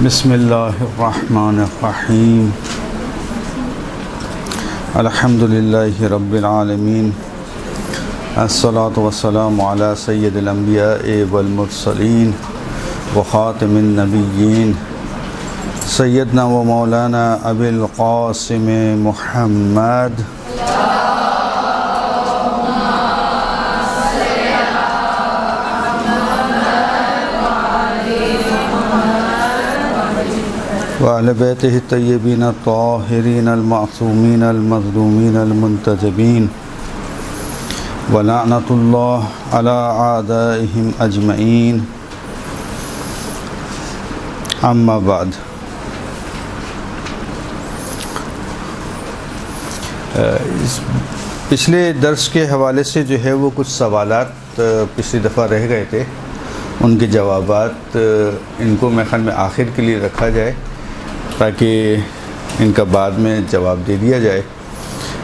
بسم اللہ الرحمن الرحیم الحمد للہ رب العالمین الصلاة والسلام علی سید الانبیاء والمرسلین وخاتم النبیین سیدنا و مولانا ابی القاسم محمد وعلى بيته الطيبين الطاهرين المعصومين المظلومين المنتجبين ولعنة الله على أعدائهم أجمعين أما بعد. پچھلے درس کے حوالے سے جو ہے وہ کچھ سوالات پچھلی دفعہ رہ گئے تھے، ان کے جوابات ان کو میں خیال میں آخر کے لیے رکھا جائے تاکہ ان کا بعد میں جواب دے دیا جائے.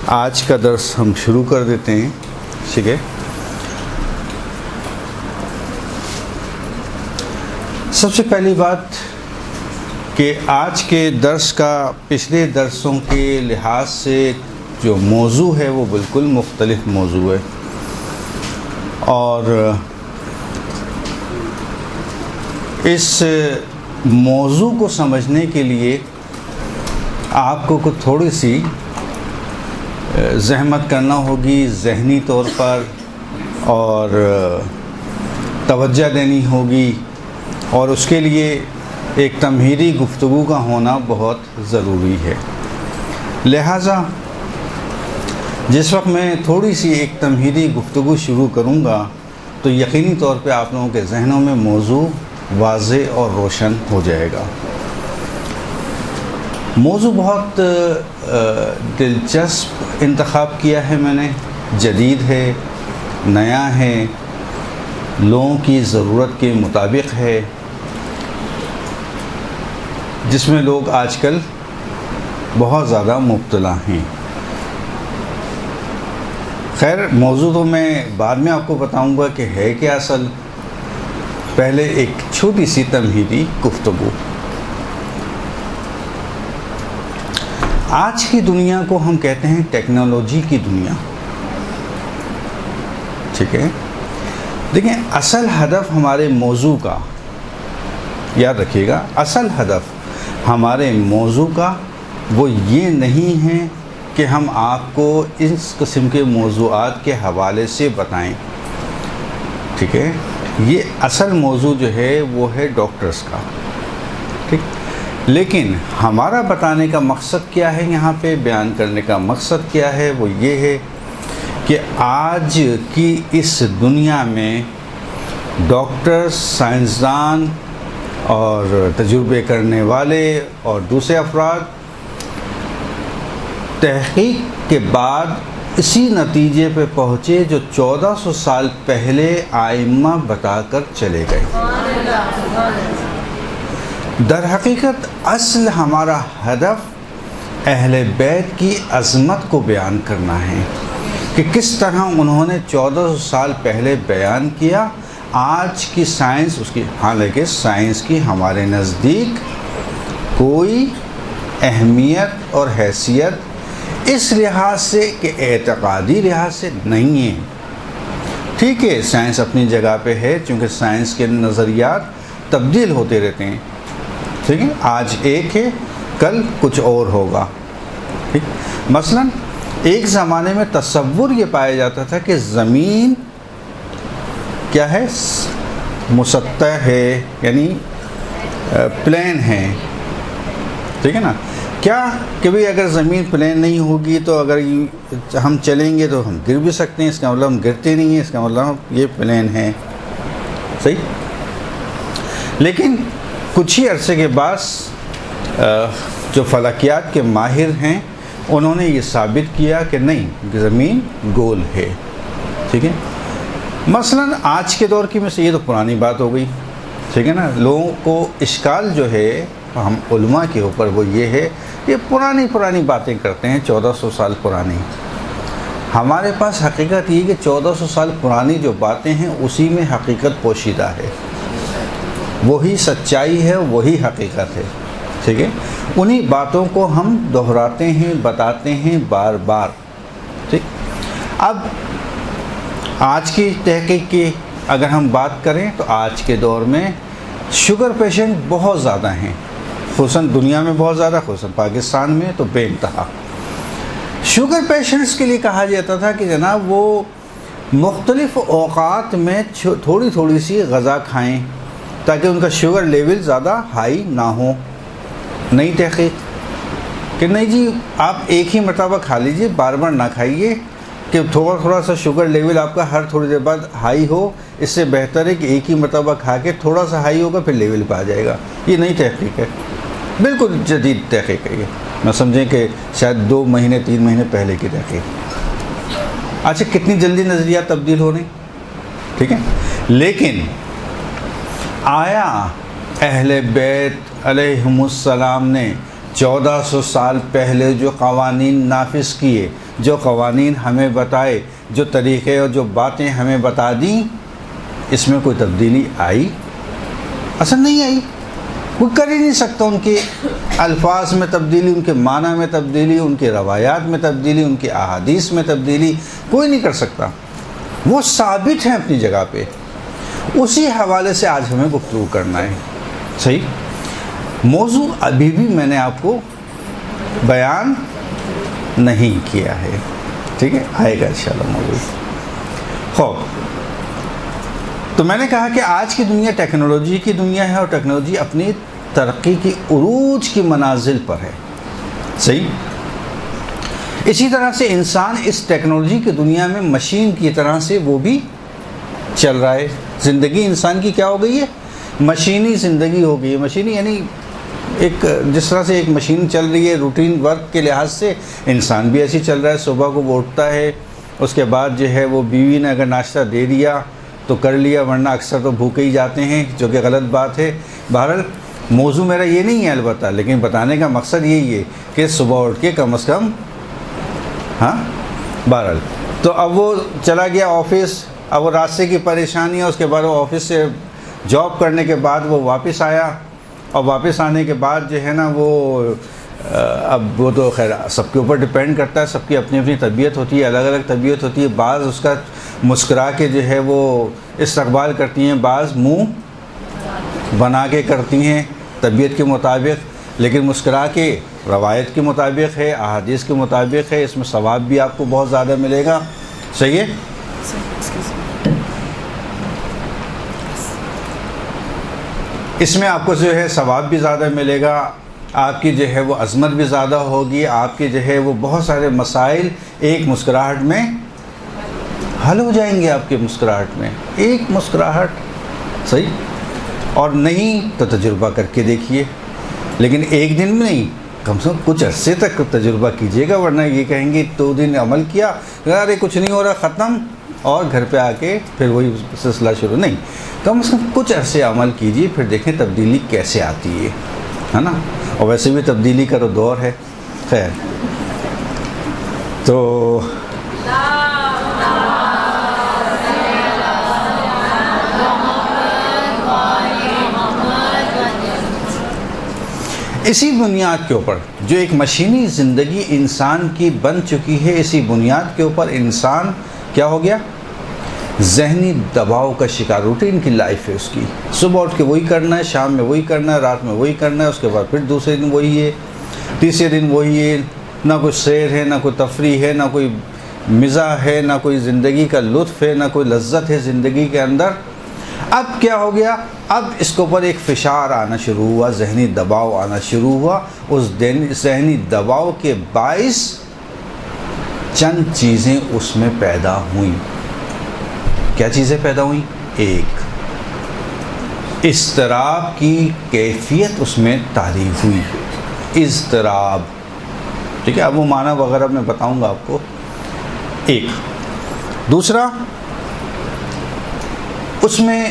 آج کا درس ہم شروع کر دیتے ہیں. ٹھیک ہے، سب سے پہلی بات کہ آج کے درس کا پچھلے درسوں کے لحاظ سے جو موضوع ہے وہ بالکل مختلف موضوع ہے، اور اس موضوع کو سمجھنے کے لیے آپ کو کچھ تھوڑی سی زحمت کرنا ہوگی ذہنی طور پر، اور توجہ دینی ہوگی، اور اس کے لیے ایک تمہیدی گفتگو کا ہونا بہت ضروری ہے. لہٰذا جس وقت میں تھوڑی سی ایک تمہیدی گفتگو شروع کروں گا تو یقینی طور پہ آپ لوگوں کے ذہنوں میں موضوع واضح اور روشن ہو جائے گا. موضوع بہت دلچسپ انتخاب کیا ہے میں نے، جدید ہے، نیا ہے، لوگوں کی ضرورت کے مطابق ہے، جس میں لوگ آج کل بہت زیادہ مبتلا ہیں. خیر، موضوع تو میں بعد میں آپ کو بتاؤں گا کہ ہے کیا اصل. پہلے ایک چھوٹی سی تمہیدی گفتگو. آج کی دنیا کو ہم کہتے ہیں ٹیکنالوجی کی دنیا. ٹھیک ہے، دیکھیں اصل ہدف ہمارے موضوع کا، یاد رکھیے گا، اصل ہدف ہمارے موضوع کا وہ یہ نہیں ہے کہ ہم آپ کو اس قسم کے موضوعات کے حوالے سے بتائیں. ٹھیک ہے، یہ اصل موضوع جو ہے وہ ہے ڈاکٹرز کا. ٹھیک، لیکن ہمارا بتانے کا مقصد کیا ہے، یہاں پہ بیان کرنے کا مقصد کیا ہے، وہ یہ ہے کہ آج کی اس دنیا میں ڈاکٹر، سائنسدان اور تجربے کرنے والے اور دوسرے افراد تحقیق کے بعد اسی نتیجے پہ پہنچے جو 1400 سال پہلے ائمہ بتا کر چلے گئے. در حقیقت اصل ہمارا ہدف اہل بیت کی عظمت کو بیان کرنا ہے کہ کس طرح انہوں نے 1400 سال پہلے بیان کیا. آج کی سائنس اس کی، حالانکہ سائنس کی ہمارے نزدیک کوئی اہمیت اور حیثیت اس لحاظ سے کہ اعتقادی لحاظ سے نہیں ہے. ٹھیک ہے، سائنس اپنی جگہ پہ ہے، چونکہ سائنس کے نظریات تبدیل ہوتے رہتے ہیں. ٹھیک ہے، آج ایک ہے، کل کچھ اور ہوگا. ٹھیک، مثلا ایک زمانے میں تصور یہ پایا جاتا تھا کہ زمین کیا ہے، مسطح ہے، یعنی پلین ہے. ٹھیک ہے نا، کیا کہ بھئی اگر زمین پلین نہیں ہوگی تو اگر ہم چلیں گے تو ہم گر بھی سکتے ہیں، اس کا مطلب ہم گرتے نہیں ہیں، اس کا مطلب یہ پلین ہے. صحیح، لیکن کچھ ہی عرصے کے بعد جو فلکیات کے ماہر ہیں انہوں نے یہ ثابت کیا کہ نہیں، زمین گول ہے. ٹھیک ہے، مثلا آج کے دور کی میں سے یہ تو پرانی بات ہو گئی. ٹھیک ہے نا، لوگوں کو اشکال جو ہے ہم علماء کے اوپر وہ یہ ہے، یہ پرانی باتیں کرتے ہیں، 1400 سال پرانی. ہمارے پاس حقیقت یہ کہ 1400 سال پرانی جو باتیں ہیں اسی میں حقیقت پوشیدہ ہے. وہی سچائی ہے، وہی حقیقت ہے، ٹھیک ہے؟ انہی باتوں کو ہم دہراتے ہیں، بتاتے ہیں بار بار، ٹھیک؟ اب آج کی تحقیق کی اگر ہم بات کریں تو آج کے دور میں شوگر پیشنٹ بہت زیادہ ہیں، خصوصاً دنیا میں بہت زیادہ، خصوصاً پاکستان میں تو بے انتہا۔ شوگر پیشنٹس کے لیے کہا جاتا تھا کہ جناب وہ مختلف اوقات میں تھوڑی تھوڑی سی غذا کھائیں تاکہ ان کا شوگر لیول زیادہ ہائی نہ ہو۔ نئی تحقیق کہ نہیں جی، آپ ایک ہی مرتبہ کھا لیجئے، بار بار نہ کھائیے، کہ تھوڑا تھوڑا سا شوگر لیول آپ کا ہر تھوڑی دیر بعد ہائی ہو، اس سے بہتر ہے کہ ایک ہی مرتبہ کھا کے تھوڑا سا ہائی ہوگا پھر لیول پہ آ جائے گا۔ یہ نئی تحقیق ہے، بالکل جدید تحقیق ہے، یہ میں سمجھیں کہ شاید 2 مہینے 3 مہینے پہلے کی تحقیق۔ اچھا کتنی جلدی نظریات تبدیل ہو رہے ہیں، ٹھیک ہے؟ لیکن آیا اہل بیت علیہم السلام نے 1400 سال پہلے جو قوانین نافذ کیے، جو قوانین ہمیں بتائے، جو طریقے اور جو باتیں ہمیں بتا دیں، اس میں کوئی تبدیلی آئی؟ اصل نہیں آئی، کوئی کر ہی نہیں سکتا۔ ان کے الفاظ میں تبدیلی، ان کے معنی میں تبدیلی، ان کے روایات میں تبدیلی، ان کے احادیث میں تبدیلی کوئی نہیں کر سکتا، وہ ثابت ہیں اپنی جگہ پہ۔ اسی حوالے سے آج ہمیں گفتگو کرنا ہے، صحیح؟ موضوع ابھی بھی میں نے آپ کو بیان نہیں کیا ہے، ٹھیک ہے؟ آئے گا انشاءاللہ موضوع۔ خوب، تو میں نے کہا کہ آج کی دنیا ٹیکنالوجی کی دنیا ہے، اور ٹیکنالوجی اپنی ترقی کی عروج کی منازل پر ہے، صحیح؟ اسی طرح سے انسان اس ٹیکنالوجی کی دنیا میں مشین کی طرح سے وہ بھی چل رہا ہے۔ زندگی انسان کی کیا ہو گئی ہے؟ مشینی زندگی ہو گئی ہے۔ مشینی یعنی ایک جس طرح سے ایک مشین چل رہی ہے روٹین ورک کے لحاظ سے، انسان بھی ایسی چل رہا ہے۔ صبح کو وہ اٹھتا ہے، اس کے بعد جو ہے وہ بیوی نے اگر ناشتہ دے دیا تو کر لیا، ورنہ اکثر تو بھوکے ہی جاتے ہیں، جو کہ غلط بات ہے۔ بہرحال موضوع میرا یہ نہیں ہے البتہ، لیکن بتانے کا مقصد یہی ہے کہ صبح اٹھ کے کم از کم، ہاں بہرحال تو اب وہ چلا گیا آفس، اب وہ راستے کی پریشانی ہے، اس کے بعد وہ آفس سے جاب کرنے کے بعد وہ واپس آیا، اور واپس آنے کے بعد جو ہے نا وہ اب وہ تو خیر سب کے اوپر ڈپینڈ کرتا ہے، سب کی اپنی اپنی طبیعت ہوتی ہے، الگ الگ طبیعت ہوتی ہے۔ بعض اس کا مسکرا کے جو ہے وہ استقبال کرتی ہیں، بعض منہ بنا کے کرتی ہیں طبیعت کے مطابق، لیکن مسکرا کے روایت کے مطابق ہے، احادیث کے مطابق ہے، اس میں ثواب بھی آپ کو بہت زیادہ ملے گا، صحیح ہے؟ اس میں آپ کو جو ہے ثواب بھی زیادہ ملے گا، آپ کی جو ہے وہ عظمت بھی زیادہ ہوگی، آپ کے جو ہے وہ بہت سارے مسائل ایک مسکراہٹ میں حل ہو جائیں گے، آپ کے مسکراہٹ میں ایک مسکراہٹ، صحیح؟ اور نہیں تو تجربہ کر کے دیکھیے، لیکن ایک دن میں نہیں، کم سے کم کچھ عرصے تک تجربہ کیجیے گا، ورنہ یہ کہیں گے 2 دن عمل کیا، ارے کچھ نہیں ہو رہا، ختم، اور گھر پہ آ کے پھر وہی سلسلہ شروع۔ نہیں، کم از کم کچھ عرصے عمل کیجیے، پھر دیکھیں تبدیلی کیسے آتی ہے نا؟ اور ویسے بھی تبدیلی کا تو دور ہے، خیر تو اسی بنیاد کے اوپر جو ایک مشینی زندگی انسان کی بن چکی ہے، اسی بنیاد کے اوپر انسان کیا ہو گیا؟ ذہنی دباؤ کا شکار۔ روٹین کی لائف ہے اس کی، صبح اٹھ کے وہی کرنا ہے، شام میں وہی کرنا ہے، رات میں وہی کرنا ہے، اس کے بعد پھر دوسرے دن وہی ہے، تیسرے دن وہی ہے، نہ کوئی سیر ہے، نہ کوئی تفریح ہے، نہ کوئی مزاح ہے، نہ کوئی زندگی کا لطف ہے، نہ کوئی لذت ہے زندگی کے اندر۔ اب کیا ہو گیا؟ اب اس کے اوپر ایک فشار آنا شروع ہوا، ذہنی دباؤ آنا شروع ہوا۔ اس ذہنی دباؤ کے باعث چند چیزیں اس میں پیدا ہوئیں۔ کیا چیزیں پیدا ہوئیں؟ ایک، اضطراب کی کیفیت اس میں تعریف ہوئی، اضطراب، ٹھیک ہے؟ اب وہ معنی وغیرہ میں بتاؤں گا آپ کو۔ ایک، دوسرا، اس میں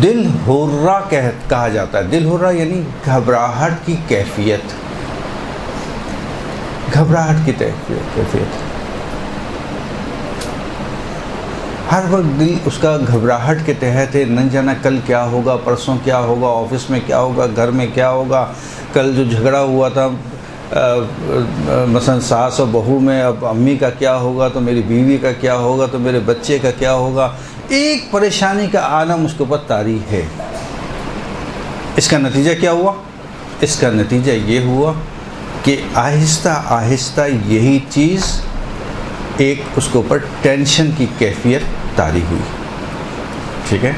دل ہرہ کہا جاتا ہے۔ دل ہرہ یعنی گھبراہٹ کی کیفیت، گھبراہٹ کی کیفیت۔ ہر وقت دل اس کا گھبراہٹ کے تحت ہے، نہ جانا کل کیا ہوگا، پرسوں کیا ہوگا، آفس میں کیا ہوگا، گھر میں کیا ہوگا، کل جو جھگڑا ہوا تھا مثلا ساس اور بہو میں، اب امی کا کیا ہوگا، تو میری بیوی کا کیا ہوگا، تو میرے بچے کا کیا ہوگا، ایک پریشانی کا عالم اس کے اوپر طاری ہے۔ اس کا نتیجہ کیا ہوا؟ اس کا نتیجہ یہ ہوا کہ آہستہ آہستہ یہی چیز ایک اس کے اوپر ٹینشن کی کیفیت طاری ہوئی، ٹھیک ہے،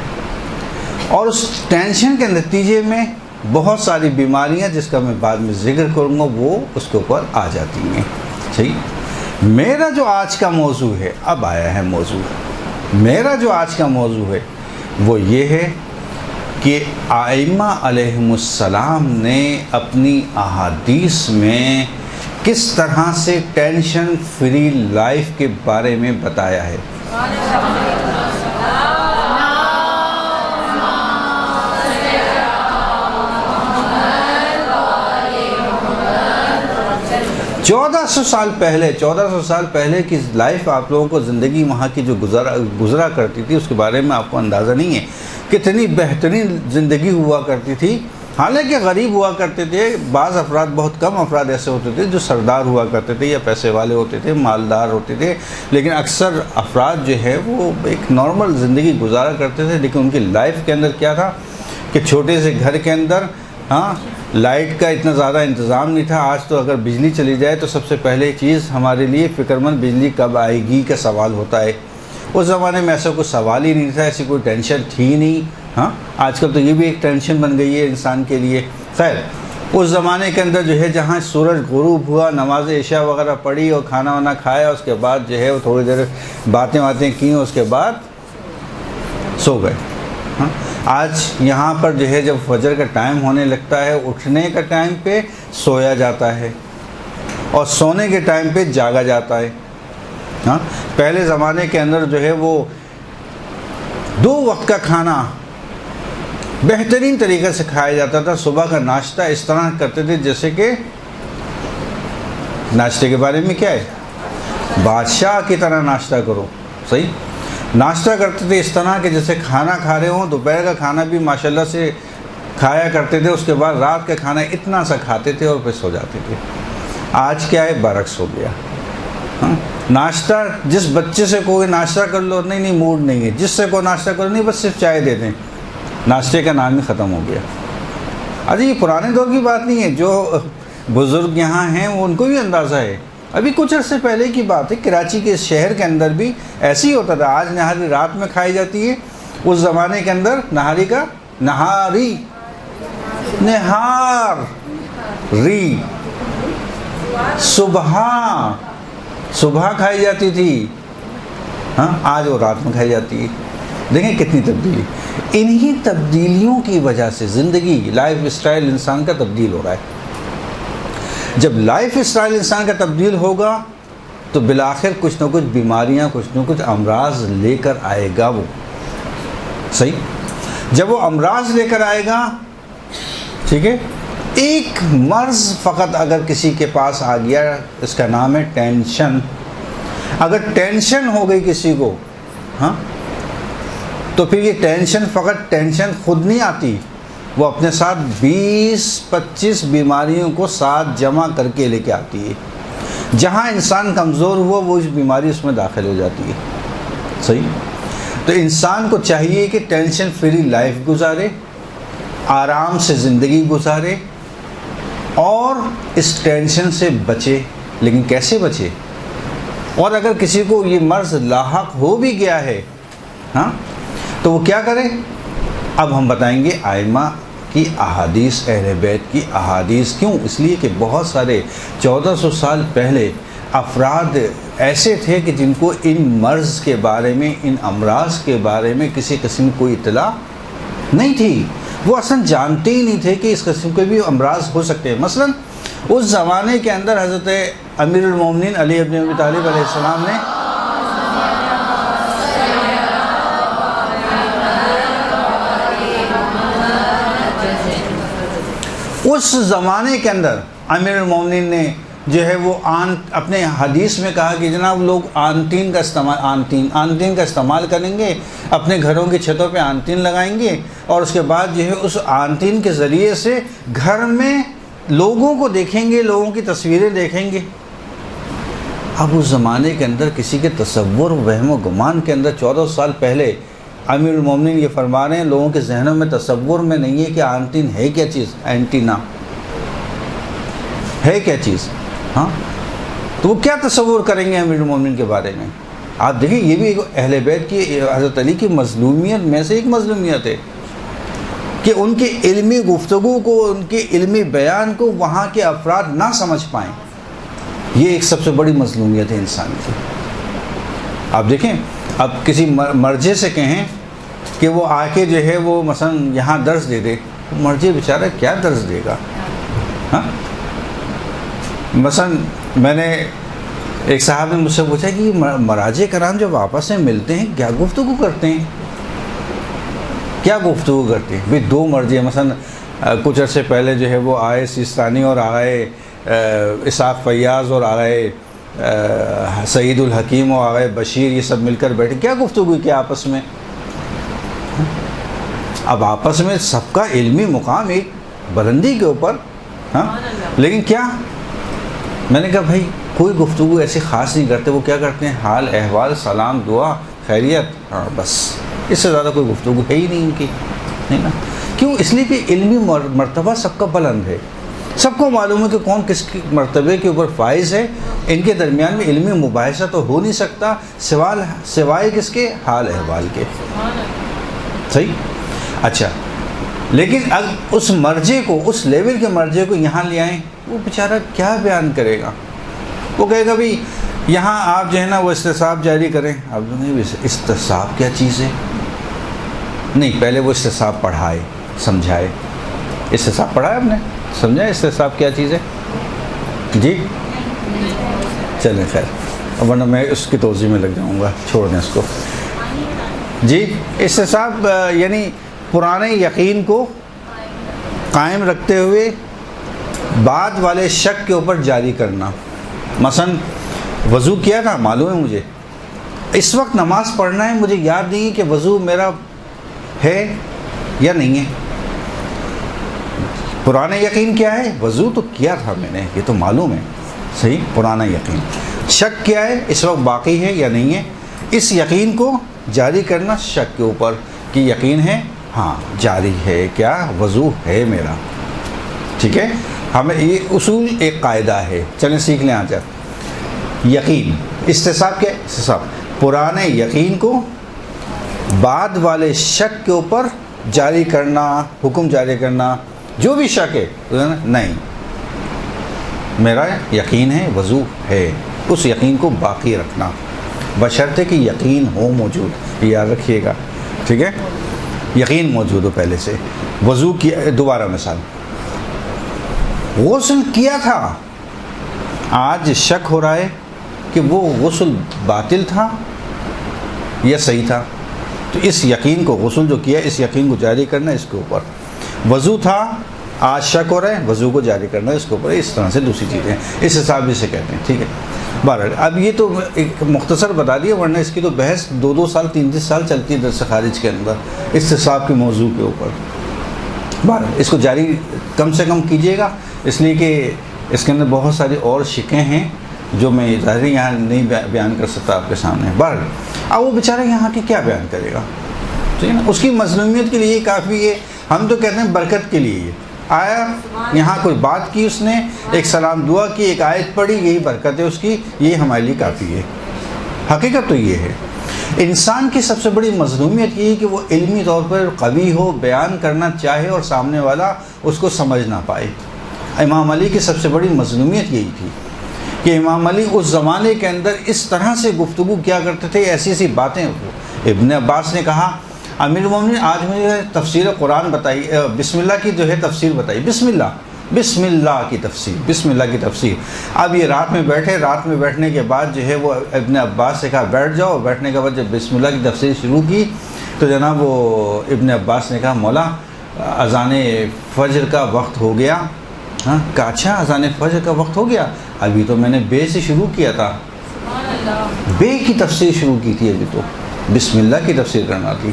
اور اس ٹینشن کے نتیجے میں بہت ساری بیماریاں جس کا میں بعد میں ذکر کروں گا وہ اس کے اوپر آ جاتی ہیں۔ ٹھیک، میرا جو آج کا موضوع ہے، اب آیا ہے موضوع، میرا جو آج کا موضوع ہے وہ یہ ہے کہ ائمہ علیہم السلام نے اپنی احادیث میں کس طرح سے ٹینشن فری لائف کے بارے میں بتایا ہے۔ 1400 سال پہلے کی لائف آپ لوگوں کو زندگی وہاں کی جو گزرا کرتی تھی اس کے بارے میں آپ کو اندازہ نہیں ہے، کتنی بہترین زندگی ہوا کرتی تھی۔ حالانکہ غریب ہوا کرتے تھے، بعض افراد، بہت کم افراد ایسے ہوتے تھے جو سردار ہوا کرتے تھے یا پیسے والے ہوتے تھے، مالدار ہوتے تھے، لیکن اکثر افراد جو ہے وہ ایک نارمل زندگی گزارا کرتے تھے۔ لیکن ان کی لائف کے اندر کیا تھا کہ چھوٹے سے گھر کے اندر لائٹ کا اتنا زیادہ انتظام نہیں تھا۔ آج تو اگر بجلی چلی جائے تو سب سے پہلے چیز ہمارے لیے فکر مند بجلی کب آئے گی کا سوال ہوتا ہے۔ اس زمانے میں ایسا کوئی سوال ہی نہیں تھا، ایسی کوئی ٹینشن تھی نہیں۔ آج کل تو یہ بھی ایک ٹینشن بن گئی ہے انسان کے لیے۔ خیر، اس زمانے کے اندر جو ہے جہاں سورج غروب ہوا، نماز عشاء وغیرہ پڑھی اور کھانا وانا کھایا، اس کے بعد جو ہے وہ تھوڑی دیر باتیں کیں، اس کے بعد سو گئے۔ آج یہاں پر جو ہے جب فجر کا ٹائم ہونے لگتا ہے، اٹھنے کا ٹائم پہ سویا جاتا ہے اور سونے کے ٹائم پہ جاگا جاتا ہے۔ پہلے زمانے کے اندر جو ہے وہ 2 وقت کا کھانا بہترین طریقے سے کھایا جاتا تھا۔ صبح کا ناشتہ اس طرح کرتے تھے جیسے کہ ناشتے کے بارے میں کیا ہے، بادشاہ کی طرح ناشتہ کرو، صحیح۔ ناشتہ کرتے تھے اس طرح کہ جیسے کھانا کھا رہے ہوں، دوپہر کا کھانا بھی ماشاءاللہ سے کھایا کرتے تھے، اس کے بعد رات کا کھانا اتنا سا کھاتے تھے اور پھر سو جاتے تھے۔ آج کیا ہے، برعکس ہو گیا۔ ناشتہ جس بچے سے کوئی ناشتہ کر لو، نہیں موڈ نہیں ہے، جس سے کوئی ناشتہ کرو نہیں، بس صرف چائے دے دیں، ناشتے کا نام ہی ختم ہو گیا۔ ارے یہ پرانے دور کی بات نہیں ہے، جو بزرگ یہاں ہیں وہ ان کو بھی اندازہ ہے۔ ابھی کچھ عرصے پہلے کی بات ہے، کراچی کے شہر کے اندر بھی ایسے ہی ہوتا تھا۔ آج نہاری رات میں کھائی جاتی ہے، اس زمانے کے اندر نہاری صبح کھائی جاتی تھی، آج وہ رات میں کھائی جاتی ہے۔ دیکھیں کتنی تبدیلی، انہی تبدیلیوں کی وجہ سے زندگی، لائف اسٹائل انسان کا تبدیل ہو رہا ہے۔ جب لائف اسٹائل انسان کا تبدیل ہوگا تو بالآخر کچھ نہ کچھ بیماریاں، کچھ نہ کچھ امراض لے کر آئے گا وہ، صحیح۔ جب وہ امراض لے کر آئے گا، ٹھیک ہے، ایک مرض فقط اگر کسی کے پاس آ گیا، اس کا نام ہے ٹینشن۔ اگر ٹینشن ہو گئی کسی کو، تو پھر یہ ٹینشن فقط ٹینشن خود نہیں آتی، وہ اپنے ساتھ 20-25 بیماریوں کو ساتھ جمع کر کے لے کے آتی ہے۔ جہاں انسان کمزور ہوا وہ اس بیماری اس میں داخل ہو جاتی ہے، صحیح۔ تو انسان کو چاہیے کہ ٹینشن فری لائف گزارے، آرام سے زندگی گزارے اور اس ٹینشن سے بچے۔ لیکن کیسے بچے؟ اور اگر کسی کو یہ مرض لاحق ہو بھی گیا ہے تو وہ کیا کرے؟ اب ہم بتائیں گے ائمہ کی احادیث، اہل بیت کی احادیث۔ کیوں؟ اس لیے کہ بہت سارے 1400 سال پہلے افراد ایسے تھے کہ جن کو ان مرض کے بارے میں، ان امراض کے بارے میں کسی قسم کوئی اطلاع نہیں تھی۔ وہ اصلا جانتے ہی نہیں تھے کہ اس قسم کے بھی امراض ہو سکتے ہیں۔ مثلا اس زمانے کے اندر حضرت امیر المومنین علی ابن ابی طالب علیہ السلام نے اس زمانے کے اندر امیر المومنین نے جو ہے وہ اپنے حدیث میں کہا کہ جناب لوگ آنتین کا استعمال کریں گے، اپنے گھروں کی چھتوں پہ آنتین لگائیں گے، اور اس کے بعد جو ہے اس آنتین کے ذریعے سے گھر میں لوگوں کو دیکھیں گے، لوگوں کی تصویریں دیکھیں گے۔ اب اس زمانے کے اندر کسی کے تصور وہم و گمان کے اندر 14 سال پہلے امیر المومنین یہ فرما رہے ہیں، لوگوں کے ذہنوں میں تصور میں نہیں ہے کہ آنتین ہے کیا چیز، اینٹینا ہے کیا چیز، ہاں تو وہ کیا تصور کریں گے امیر المومنین کے بارے میں؟ آپ دیکھیں یہ بھی اہل بیت کی، حضرت علی کی مظلومیت میں سے ایک مظلومیت ہے کہ ان کے علمی گفتگو کو، ان کے علمی بیان کو وہاں کے افراد نہ سمجھ پائیں۔ یہ ایک سب سے بڑی مظلومیت ہے انسان کی۔ آپ دیکھیں اب کسی مرجع سے کہیں کہ وہ آ کے جو ہے وہ مثلا یہاں درس دے دے، مرجع بیچارہ کیا درس دے گا؟ ہاں مثلا میں نے ایک صاحب نے مجھ سے پوچھا کہ مراجع کرام جب آپس میں ملتے ہیں کیا گفتگو کرتے ہیں، کیا گفتگو کرتے ہیں؟ بھئی دو مرجع مثلا کچھ عرصے پہلے جو ہے وہ آئے سیستانی اور آئے اسحاق فیاض اور آئے سعید الحکیم اور آئے بشیر، یہ سب مل کر بیٹھے، کیا گفتگو کیا آپس میں؟ اب آپس میں سب کا علمی مقام ایک بلندی کے اوپر، ہاں لیکن کیا، میں نے کہا بھائی کوئی گفتگو ایسی خاص نہیں کرتے، وہ کیا کرتے ہیں حال احوال، سلام، دعا، خیریت، ہاں بس، اس سے زیادہ کوئی گفتگو ہے ہی نہیں ان کی، نہیں نا؟ کیوں؟ اس لیے کہ علمی مرتبہ سب کا بلند ہے، سب کو معلوم ہے کہ کون کس کی مرتبے کے اوپر فائز ہے، ان کے درمیان میں علمی مباحثہ تو ہو نہیں سکتا سوائے کس کے؟ حال احوال کے، صحیح؟ اچھا لیکن اب اس مرجع کو، اس لیول کے مرجع کو یہاں لے آئیں، وہ بیچارہ کیا بیان کرے گا؟ وہ کہے گا بھی یہاں آپ جو ہے نا وہ استصحاب جاری کریں، آپ نہیں استصحاب کیا چیز ہے؟ نہیں، پہلے وہ استصحاب پڑھائے، سمجھائے، استصحاب پڑھائے آپ نے، سمجھا استصحاب کیا چیز ہے؟ جی چلیں خیر، ورنہ میں اس کی توضیح میں لگ جاؤں گا، چھوڑ دیں اس کو۔ جی استصحاب یعنی پرانے یقین کو قائم رکھتے ہوئے بعد والے شک کے اوپر جاری کرنا۔ مثلا وضو کیا تھا، معلوم ہے مجھے، اس وقت نماز پڑھنا ہے، مجھے یاد نہیں ہے کہ وضو میرا ہے یا نہیں ہے۔ پرانا یقین کیا ہے؟ وضو تو کیا تھا میں نے، یہ تو معلوم ہے، صحیح، پرانا یقین۔ شک کیا ہے؟ اس وقت باقی ہے یا نہیں ہے، اس یقین کو جاری کرنا شک کے اوپر کہ یقین ہے، ہاں جاری ہے، کیا وضو ہے میرا، ٹھیک ہے۔ ہمیں یہ اصول ایک قاعدہ ہے، چلیں سیکھ لیں آج۔ یقین، استصحاب کیا ہے؟ استصحاب پرانے یقین کو بعد والے شک کے اوپر جاری کرنا، حکم جاری کرنا، جو بھی شک ہے نہیں میرا یقین ہے، وضو ہے، اس یقین کو باقی رکھنا بشرطے کہ یقین ہو موجود، یاد رکھیے گا، ٹھیک ہے، یقین موجود ہو پہلے سے۔ وضو کی دوبارہ مثال، غسل کیا تھا، آج شک ہو رہا ہے کہ وہ غسل باطل تھا یا صحیح تھا، تو اس یقین کو، غسل جو کیا اس یقین کو جاری کرنا اس کے اوپر۔ وضو تھا، آج شک ہو رہا ہے، وضو کو جاری کرنا اس کے اوپر۔ اس طرح سے دوسری چیزیں اس حساب سے کہتے ہیں، ٹھیک ہے۔ بہرحال اب یہ تو ایک مختصر بتا دیا، ورنہ اس کی تو بحث 2 سال 3 سال چلتی ہے درس خارج کے اندر استصحاب کے موضوع کے اوپر۔ بہرحال اس کو جاری کم سے کم کیجیے گا، اس لیے کہ اس کے اندر بہت ساری اور شکیں ہیں جو میں ظاہر یہاں نہیں بیان کر سکتا آپ کے سامنے۔ بہرحال اب وہ بیچارہ یہاں کے کیا بیان کرے گا، ٹھیک ہے نا، اس کی مظلومیت کے لیے کافی ہے۔ ہم تو کہتے ہیں برکت کے لیے آیا، یہاں کوئی بات کی اس نے، ایک سلام دعا کی، ایک آیت پڑھی، یہی برکت ہے اس کی، یہ ہمارے لیے کافی ہے۔ حقیقت تو یہ ہے، انسان کی سب سے بڑی مظلومیت یہ ہے کہ وہ علمی طور پر قوی ہو، بیان کرنا چاہے اور سامنے والا اس کو سمجھ نہ پائے۔ امام علی کی سب سے بڑی مظلومیت یہی تھی کہ امام علی اس زمانے کے اندر اس طرح سے گفتگو کیا کرتے تھے، ایسی ایسی باتیں۔ ابن عباس نے کہا امیر المومنین آج مجھے تفسیر قرآن بتائیے، بسم اللہ کی جو ہے تفسیر بتائیے، بسم اللہ کی تفسیر، بسم اللہ کی تفسیر۔ اب یہ رات میں بیٹھے، رات میں بیٹھنے کے بعد جو ہے وہ ابن عباس سے کہا بیٹھ جاؤ، بیٹھنے کے بعد جب بسم اللہ کی تفسیر شروع کی تو جناب وہ ابن عباس نے کہا مولا اذان فجر کا وقت ہو گیا، ہاں کہا اچھا اذان فجر کا وقت ہو گیا، ابھی تو میں نے بے سے شروع کیا تھا، بے کی تفسیر شروع کی تھی، ابھی تو بسم اللہ کی تفسیر کرنا تھی،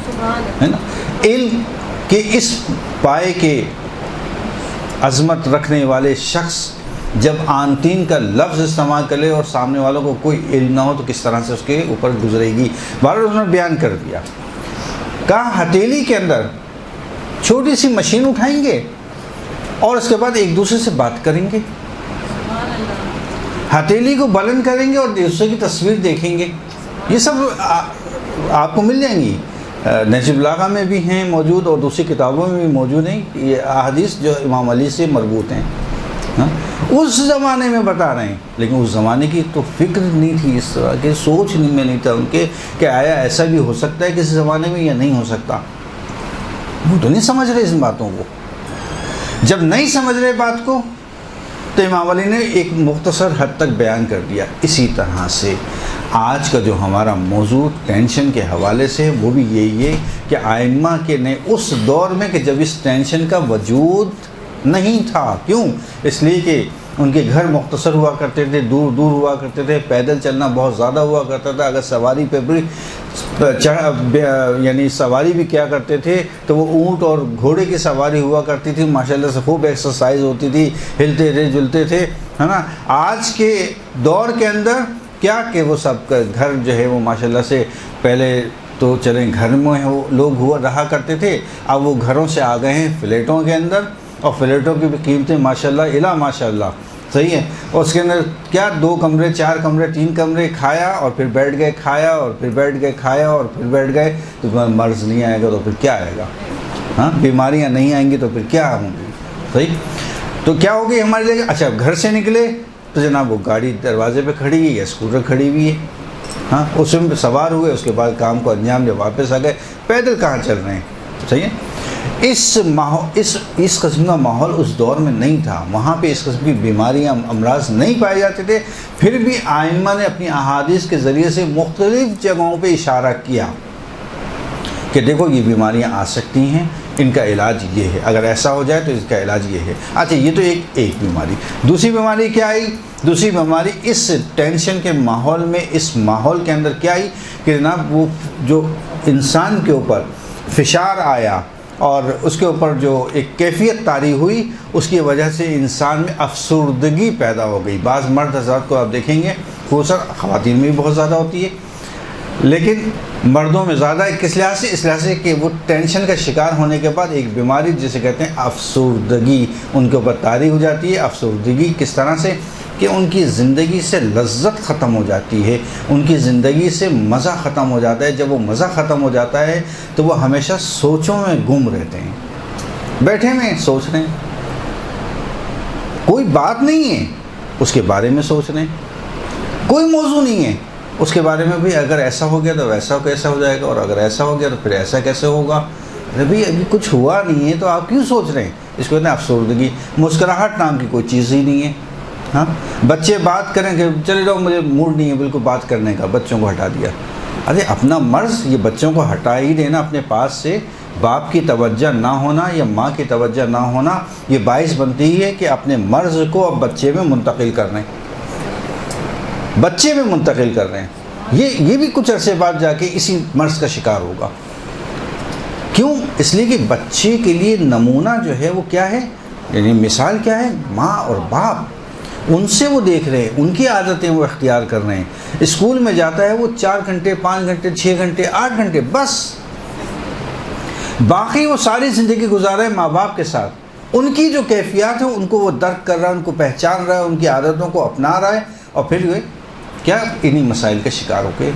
ہے نا۔ علم کے اس پائے کے عظمت رکھنے والے شخص جب آنتین کا لفظ استعمال کرے اور سامنے والوں کو کوئی علم نہ ہو تو کس طرح سے اس کے اوپر گزرے گی، بہرحال انہوں نے بیان کر دیا۔ کہا ہتھیلی کے اندر چھوٹی سی مشین اٹھائیں گے اور اس کے بعد ایک دوسرے سے بات کریں گے، ہتھیلی کو بلند کریں گے اور دوسرے کی تصویر دیکھیں گے، یہ سب آپ کو مل جائیں گی، نہج البلاغہ میں بھی ہیں موجود اور دوسری کتابوں میں بھی موجود ہیں، یہ احادیث جو امام علی سے مربوط ہیں۔ اس زمانے میں بتا رہے ہیں، لیکن اس زمانے کی تو فکر نہیں تھی، اس طرح کی سوچ میں نہیں تھا ان کے کہ آیا ایسا بھی ہو سکتا ہے کسی زمانے میں یا نہیں ہو سکتا، وہ تو نہیں سمجھ رہے اس باتوں کو۔ جب نہیں سمجھ رہے بات کو تو امام علی نے ایک مختصر حد تک بیان کر دیا۔ اسی طرح سے آج کا جو ہمارا موضوع ٹینشن کے حوالے سے وہ بھی یہی ہے کہ ائمہ کے نے اس دور میں کہ جب اس ٹینشن کا وجود نہیں تھا، کیوں؟ اس لیے کہ ان کے گھر مختصر ہوا کرتے تھے، دور دور ہوا کرتے تھے، پیدل چلنا بہت زیادہ ہوا کرتا تھا، اگر سواری پہ بھی یعنی سواری بھی کیا کرتے تھے تو وہ اونٹ اور گھوڑے کی سواری ہوا کرتی تھی، ماشاءاللہ سے خوب ایکسرسائز ہوتی تھی، ہلتے تھے جلتے تھے، ہے نا۔ آج کے دور کے اندر کیا کہ وہ سب کا گھر جو ہے وہ ماشاءاللہ سے پہلے تو چلیں گھر میں لوگ رہا کرتے تھے، اب وہ گھروں سے آ گئے ہیں فلیٹوں کے اندر، اور فلیٹوں کی بھی قیمتیں ماشاءاللہ الا ماشاءاللہ، صحیح ہے، اور اس کے اندر کیا 2 کمرے 4 کمرے 3 کمرے، کھایا اور پھر بیٹھ گئے، کھایا اور پھر بیٹھ گئے، کھایا اور پھر بیٹھ گئے، تو مرض نہیں آئے گا تو پھر کیا آئے گا، ہاں بیماریاں نہیں آئیں گی تو پھر کیا ہوں گی، صحیح۔ تو کیا ہوگی ہمارے لیے، اچھا گھر سے نکلے تو جناب وہ گاڑی دروازے پہ کھڑی ہے یا اسکوٹر کھڑی ہوئی ہے، ہاں اس میں سوار ہوئے، اس کے بعد کام کو انجام جب واپس آ گئے، پیدل کہاں چل رہے ہیں، صحیح ہے۔ اس قسم کا ماحول اس دور میں نہیں تھا، وہاں پہ اس قسم کی بیماریاں امراض نہیں پائے جاتے تھے، پھر بھی ائمہ نے اپنی احادیث کے ذریعے سے مختلف جگہوں پہ اشارہ کیا کہ دیکھو یہ بیماریاں آ سکتی ہیں، ان کا علاج یہ ہے، اگر ایسا ہو جائے تو اس کا علاج یہ ہے۔ اچھا یہ تو ایک بیماری، دوسری بیماری کیا آئی؟ دوسری بیماری اس ٹینشن کے ماحول میں، اس ماحول کے اندر کیا آئی کہ جناب وہ جو انسان کے اوپر فشار آیا اور اس کے اوپر جو ایک کیفیت طاری ہوئی، اس کی وجہ سے انسان میں افسردگی پیدا ہو گئی۔ بعض مرد حضرات کو آپ دیکھیں گے، خصوصاً خواتین میں بھی بہت زیادہ ہوتی ہے، لیکن مردوں میں زیادہ ہے، کس لحاظ سے؟ اس لحاظ سے کہ وہ ٹینشن کا شکار ہونے کے بعد ایک بیماری جسے کہتے ہیں افسردگی ان کے اوپر طاری ہو جاتی ہے۔ افسردگی کس طرح سے کہ ان کی زندگی سے لذت ختم ہو جاتی ہے، ان کی زندگی سے مزہ ختم ہو جاتا ہے۔ جب وہ مزہ ختم ہو جاتا ہے تو وہ ہمیشہ سوچوں میں گم رہتے ہیں، بیٹھے میں سوچ رہے ہیں، کوئی بات نہیں ہے اس کے بارے میں سوچ رہے ہیں، کوئی موضوع نہیں ہے اس کے بارے میں بھی، اگر ایسا ہو گیا تو ویسا کیسا ہو جائے گا، اور اگر ایسا ہو گیا تو پھر ایسا کیسے ہوگا۔ ابھی کچھ ہوا نہیں ہے تو آپ کیوں سوچ رہے ہیں؟ اس کو کہتے ہیں افسردگی۔ مسکراہٹ نام کی کوئی چیز ہی نہیں ہے، ہاں بچے بات کریں کہ چلے جاؤ مجھے موڈ نہیں ہے بالکل بات کرنے کا، بچوں کو ہٹا دیا۔ ارے اپنا مرض یہ بچوں کو ہٹا ہی دینا اپنے پاس سے، باپ کی توجہ نہ ہونا یا ماں کی توجہ نہ ہونا یہ باعث بنتی ہے کہ اپنے مرض کو اب بچے میں منتقل کر رہے ہیں، بچے میں منتقل کر رہے ہیں، یہ بھی کچھ عرصے بعد جا کے اسی مرض کا شکار ہوگا۔ کیوں؟ اس لیے کہ بچے کے لیے نمونہ جو ہے وہ کیا ہے، یعنی مثال کیا ہے؟ ماں اور باپ، ان سے وہ دیکھ رہے ہیں، ان کی عادتیں وہ اختیار کر رہے ہیں۔ اسکول میں جاتا ہے وہ 4 گھنٹے 5 گھنٹے 6 گھنٹے 8 گھنٹے بس، باقی وہ ساری زندگی گزار رہے ہیں ماں باپ کے ساتھ۔ ان کی جو کیفیات ہیں ان کو وہ درک کر رہا ہے، ان کو پہچان رہا ہے، ان کی عادتوں کو اپنا رہا ہے، اور پھر وہ کیا انہی مسائل کا شکار ہو کے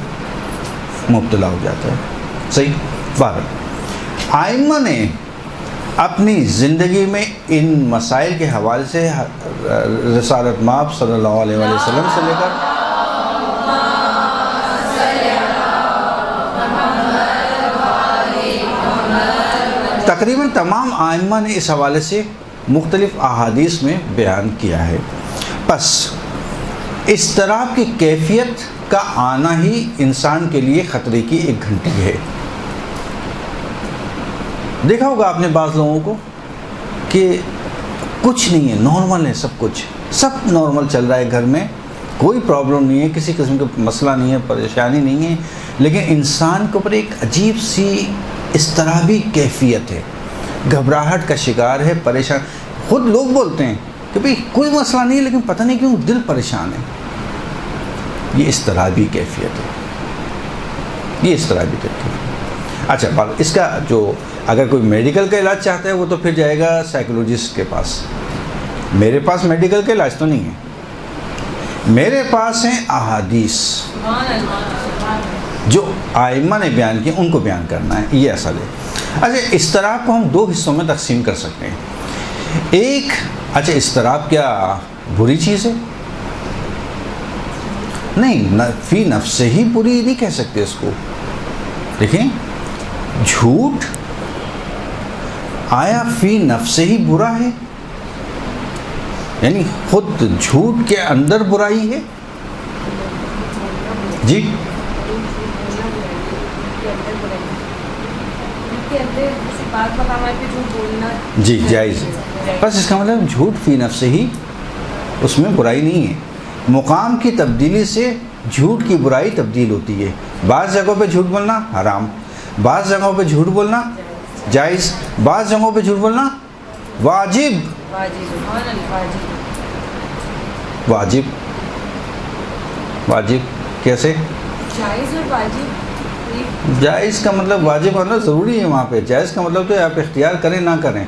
مبتلا ہو جاتا ہے۔ صحیح بات۔ ائمہ نے اپنی زندگی میں ان مسائل کے حوالے سے رسالت مآب صلی اللہ علیہ وسلم سے لے کر تقریباً تمام ائمہ نے اس حوالے سے مختلف احادیث میں بیان کیا ہے۔ پس اضطراب کی کیفیت کا آنا ہی انسان کے لیے خطرے کی ایک گھنٹی ہے۔ دیکھا ہوگا آپ نے بعض لوگوں کو کہ کچھ نہیں ہے، نارمل ہے سب کچھ، سب نارمل چل رہا ہے گھر میں، کوئی پرابلم نہیں ہے، کسی قسم کا مسئلہ نہیں ہے، پریشانی نہیں ہے، لیکن انسان کے اوپر ایک عجیب سی اضطرابی کیفیت ہے، گھبراہٹ کا شکار ہے، پریشان. خود لوگ بولتے ہیں کہ بھئی کوئی مسئلہ نہیں ہے لیکن پتہ نہیں کیوں دل پریشان ہے. یہ اضطرابی کیفیت ہے، یہ اضطرابی کیفیت ہے. اچھا، اس کا جو اگر کوئی میڈیکل کا علاج چاہتا ہے وہ تو پھر جائے گا سائیکولوجسٹ کے پاس. میرے پاس میڈیکل کا علاج تو نہیں ہے، میرے پاس ہیں احادیث جو ائمہ نے بیان کی، ان کو بیان کرنا ہے، یہ اصل ہے. اچھا، اضطراب کو ہم دو حصوں میں تقسیم کر سکتے ہیں. ایک، اچھا اضطراب کیا بری چیز ہے؟ نہیں، فی نفس سے ہی بری نہیں کہہ سکتے اس کو. دیکھیں، جھوٹ آیا فی نفس سے ہی برا ہے؟ یعنی خود جھوٹ کے اندر برائی ہے؟ جی جی جائز ہے، بس اس کا مطلب جھوٹ فی نفس سے ہی اس میں برائی نہیں ہے. مقام کی تبدیلی سے جھوٹ کی برائی تبدیل ہوتی ہے. بعض جگہوں پہ جھوٹ بولنا حرام، بعض جگہوں پہ جھوٹ بولنا جائز، بعض جگہوں پہ جھوٹ بولنا واجب. واجب واجب کیسے؟ جائز اور واجب. جائز کا مطلب واجب ہونا ضروری ہے وہاں پہ. جائز کا مطلب تو آپ اختیار کریں نہ کریں.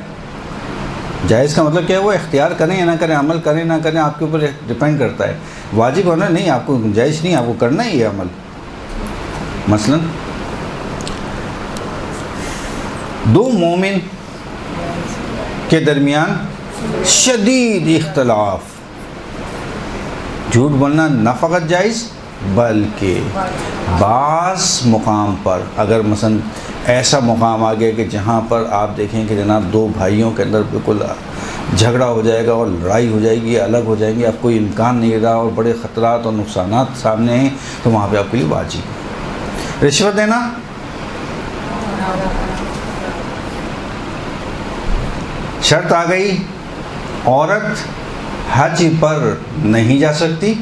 جائز کا مطلب کیا ہے؟ وہ اختیار کریں یا نہ کریں، عمل کریں نہ کریں، آپ کے اوپر ڈیپینڈ کرتا ہے. واجب ہونا نہیں، آپ کو جائز نہیں، آپ کو کرنا ہی ہے عمل. مثلا دو مومن کے درمیان شدید اختلاف، جھوٹ بولنا نہ فقط جائز بلکہ بعض مقام پر، اگر مثلا ایسا مقام آ گیا کہ جہاں پر آپ دیکھیں کہ جناب دو بھائیوں کے اندر بالکل جھگڑا ہو جائے گا اور لڑائی ہو جائے گی، الگ ہو جائیں گے، اب کوئی امکان نہیں رہا اور بڑے خطرات اور نقصانات سامنے ہیں، تو وہاں پہ آپ کے لیے واجب رشوت دینا. شرط آ گئی، عورت حج پر نہیں جا سکتی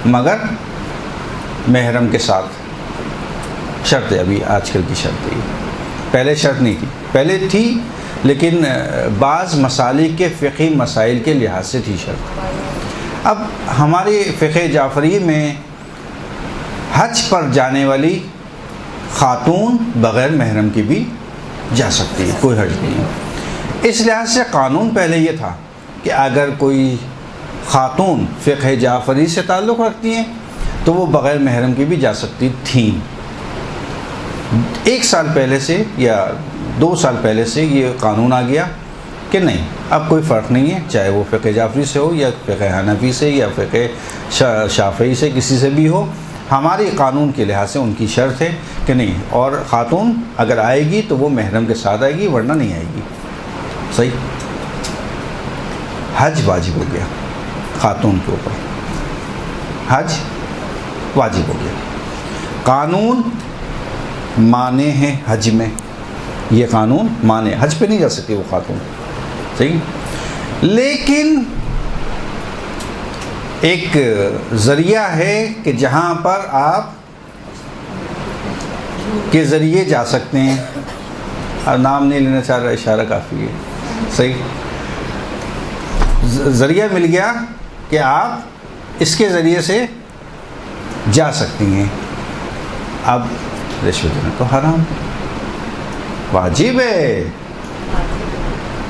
مگر محرم کے ساتھ. شرط ہے، ابھی آج کل کی شرط ہے، پہلے شرط نہیں تھی، پہلے تھی لیکن بعض مسالک کے فقہی مسائل کے لحاظ سے تھی شرط. اب ہماری فقہ جعفری میں حج پر جانے والی خاتون بغیر محرم کی بھی جا سکتی ہے، کوئی حرج نہیں ہے. اس لحاظ سے قانون پہلے یہ تھا کہ اگر کوئی خاتون فقہ جعفری سے تعلق رکھتی ہیں تو وہ بغیر محرم کی بھی جا سکتی تھیں. 1 سال پہلے سے یا 2 سال پہلے سے یہ قانون آ گیا کہ نہیں، اب کوئی فرق نہیں ہے، چاہے وہ فقہ جعفری سے ہو یا فقہ حنفی سے یا فقہ شافعی سے، کسی سے بھی ہو. ہماری قانون کے لحاظ سے ان کی شرط ہے کہ نہیں، اور خاتون اگر آئے گی تو وہ محرم کے ساتھ آئے گی ورنہ نہیں آئے گی. صحیح. حج واجب ہو گیا خاتون کے اوپر، حج واجب ہو گیا. قانون مانے ہیں حج میں، یہ قانون مانے، حج پہ نہیں جا سکتی وہ خاتون. صحیح. لیکن ایک ذریعہ ہے کہ جہاں پر آپ کے ذریعے جا سکتے ہیں، اور نام نہیں لینا چاہ رہا، اشارہ کافی ہے. صحیح. ذریعہ مل گیا کہ آپ اس کے ذریعے سے جا سکتی ہیں. اب رشوت دینا تو حرام، واجب ہے.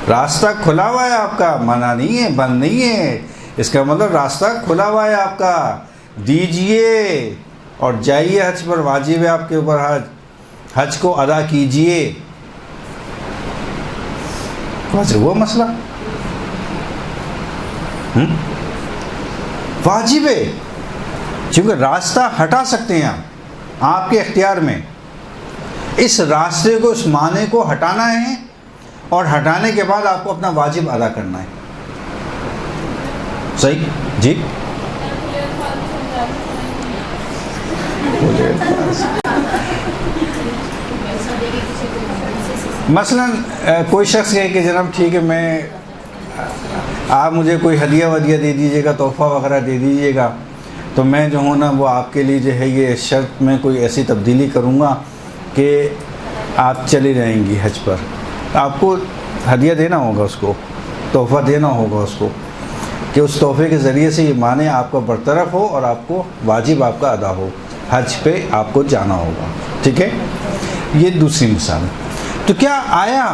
راستہ کھلا ہوا ہے آپ کا، منع نہیں ہے، بند نہیں ہے. اس کا مطلب راستہ کھلا ہوا ہے آپ کا، دیجئے اور جائیے حج پر. واجب ہے آپ کے اوپر حج، حج کو ادا کیجئے. واجب ہوا مسئلہ، واجب ہے. چونکہ راستہ ہٹا سکتے ہیں آپ کے اختیار میں. اس راستے کو، اس معنی کو ہٹانا ہے، اور ہٹانے کے بعد آپ کو اپنا واجب ادا کرنا ہے. صحیح. جی مثلا کوئی شخص کہے کہ جناب ٹھیک ہے، میں آپ مجھے کوئی ہدیہ ودیہ دے دیجیے گا، تحفہ وغیرہ دے دیجیے گا، تو میں جو ہوں نا وہ آپ کے لیے جو ہے یہ شرط میں کوئی ایسی تبدیلی کروں گا کہ آپ چلی جائیں گی حج پر. آپ کو ہدیہ دینا ہوگا، اس کو تحفہ دینا ہوگا اس کو، کہ اس تحفے کے ذریعے سے یہ معنی آپ کا برطرف ہو اور آپ کو واجب آپ کا ادا ہو، حج پہ آپ کو جانا ہوگا. ٹھیک ہے، یہ دوسری مثال. تو کیا آیا،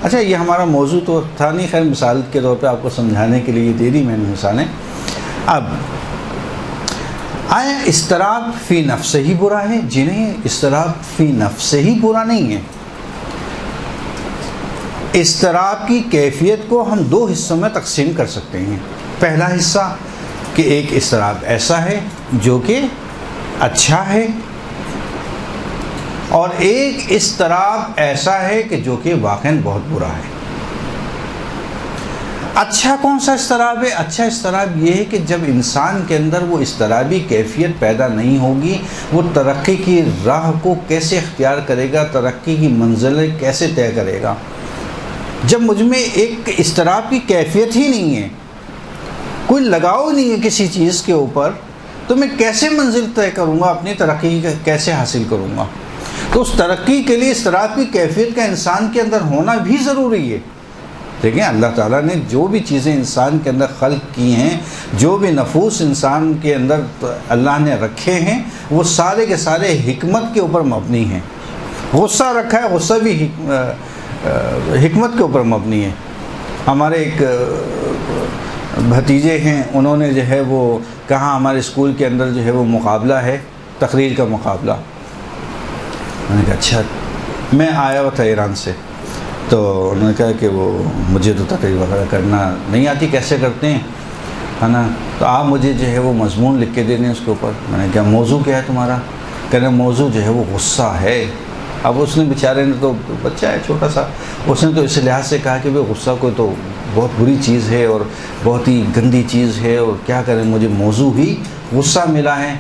اچھا یہ ہمارا موضوع تو تھا نہیں، خیر مثال کے طور پہ آپ کو سمجھانے کے لیے دے دی میں نے مثالیں. اب آیا اضطراب فی نفس ہی برا ہے؟ جی نہیں، اضطراب فی نفس ہی برا نہیں ہے. اضطراب کی کیفیت کو ہم دو حصوں میں تقسیم کر سکتے ہیں. پہلا حصہ کہ ایک اضطراب ایسا ہے جو کہ اچھا ہے، اور ایک اضطراب ایسا ہے کہ جو کہ واقعاً بہت برا ہے. اچھا کون سا اضطراب ہے؟ اچھا اضطراب یہ ہے کہ جب انسان کے اندر وہ اضطرابی کیفیت پیدا نہیں ہوگی، وہ ترقی کی راہ کو کیسے اختیار کرے گا، ترقی کی منزلیں کیسے طے کرے گا. جب مجھ میں ایک اضطراب کی کیفیت ہی نہیں ہے، کوئی لگاؤ نہیں ہے کسی چیز کے اوپر، تو میں کیسے منزل طے کروں گا، اپنی ترقی کیسے حاصل کروں گا. تو اس ترقی کے لیے اضطراب کی کیفیت کا انسان کے اندر ہونا بھی ضروری ہے. دیکھیں اللہ تعالیٰ نے جو بھی چیزیں انسان کے اندر خلق کی ہیں، جو بھی نفوس انسان کے اندر اللہ نے رکھے ہیں، وہ سارے کے سارے حکمت کے اوپر مبنی ہیں. غصہ رکھا ہے، غصہ بھی حکمت کے اوپر مبنی ہے. ہمارے ایک بھتیجے ہیں، انہوں نے جو ہے وہ کہا ہمارے اسکول کے اندر جو ہے وہ مقابلہ ہے، تقریر کا مقابلہ. میں نے کہا اچھا. میں آیا ہوا تھا ایران سے، تو انہوں نے کہا کہ وہ مجھے تو تقریر وغیرہ کرنا نہیں آتی، کیسے کرتے ہیں، ہے نا، تو آپ مجھے جو ہے وہ مضمون لکھ کے دے دیں اس کے اوپر. میں نے کہا موضوع کیا ہے تمہارا؟ کہہ رہے موضوع جو ہے وہ غصہ ہے. اب اس نے بیچارے نے تو بچہ ہے چھوٹا سا، اس نے تو اس لحاظ سے کہا کہ وہ غصہ کوئی تو بہت بری چیز ہے اور بہت ہی گندی چیز ہے، اور کیا کریں مجھے موضوع ہی غصہ ملا ہے.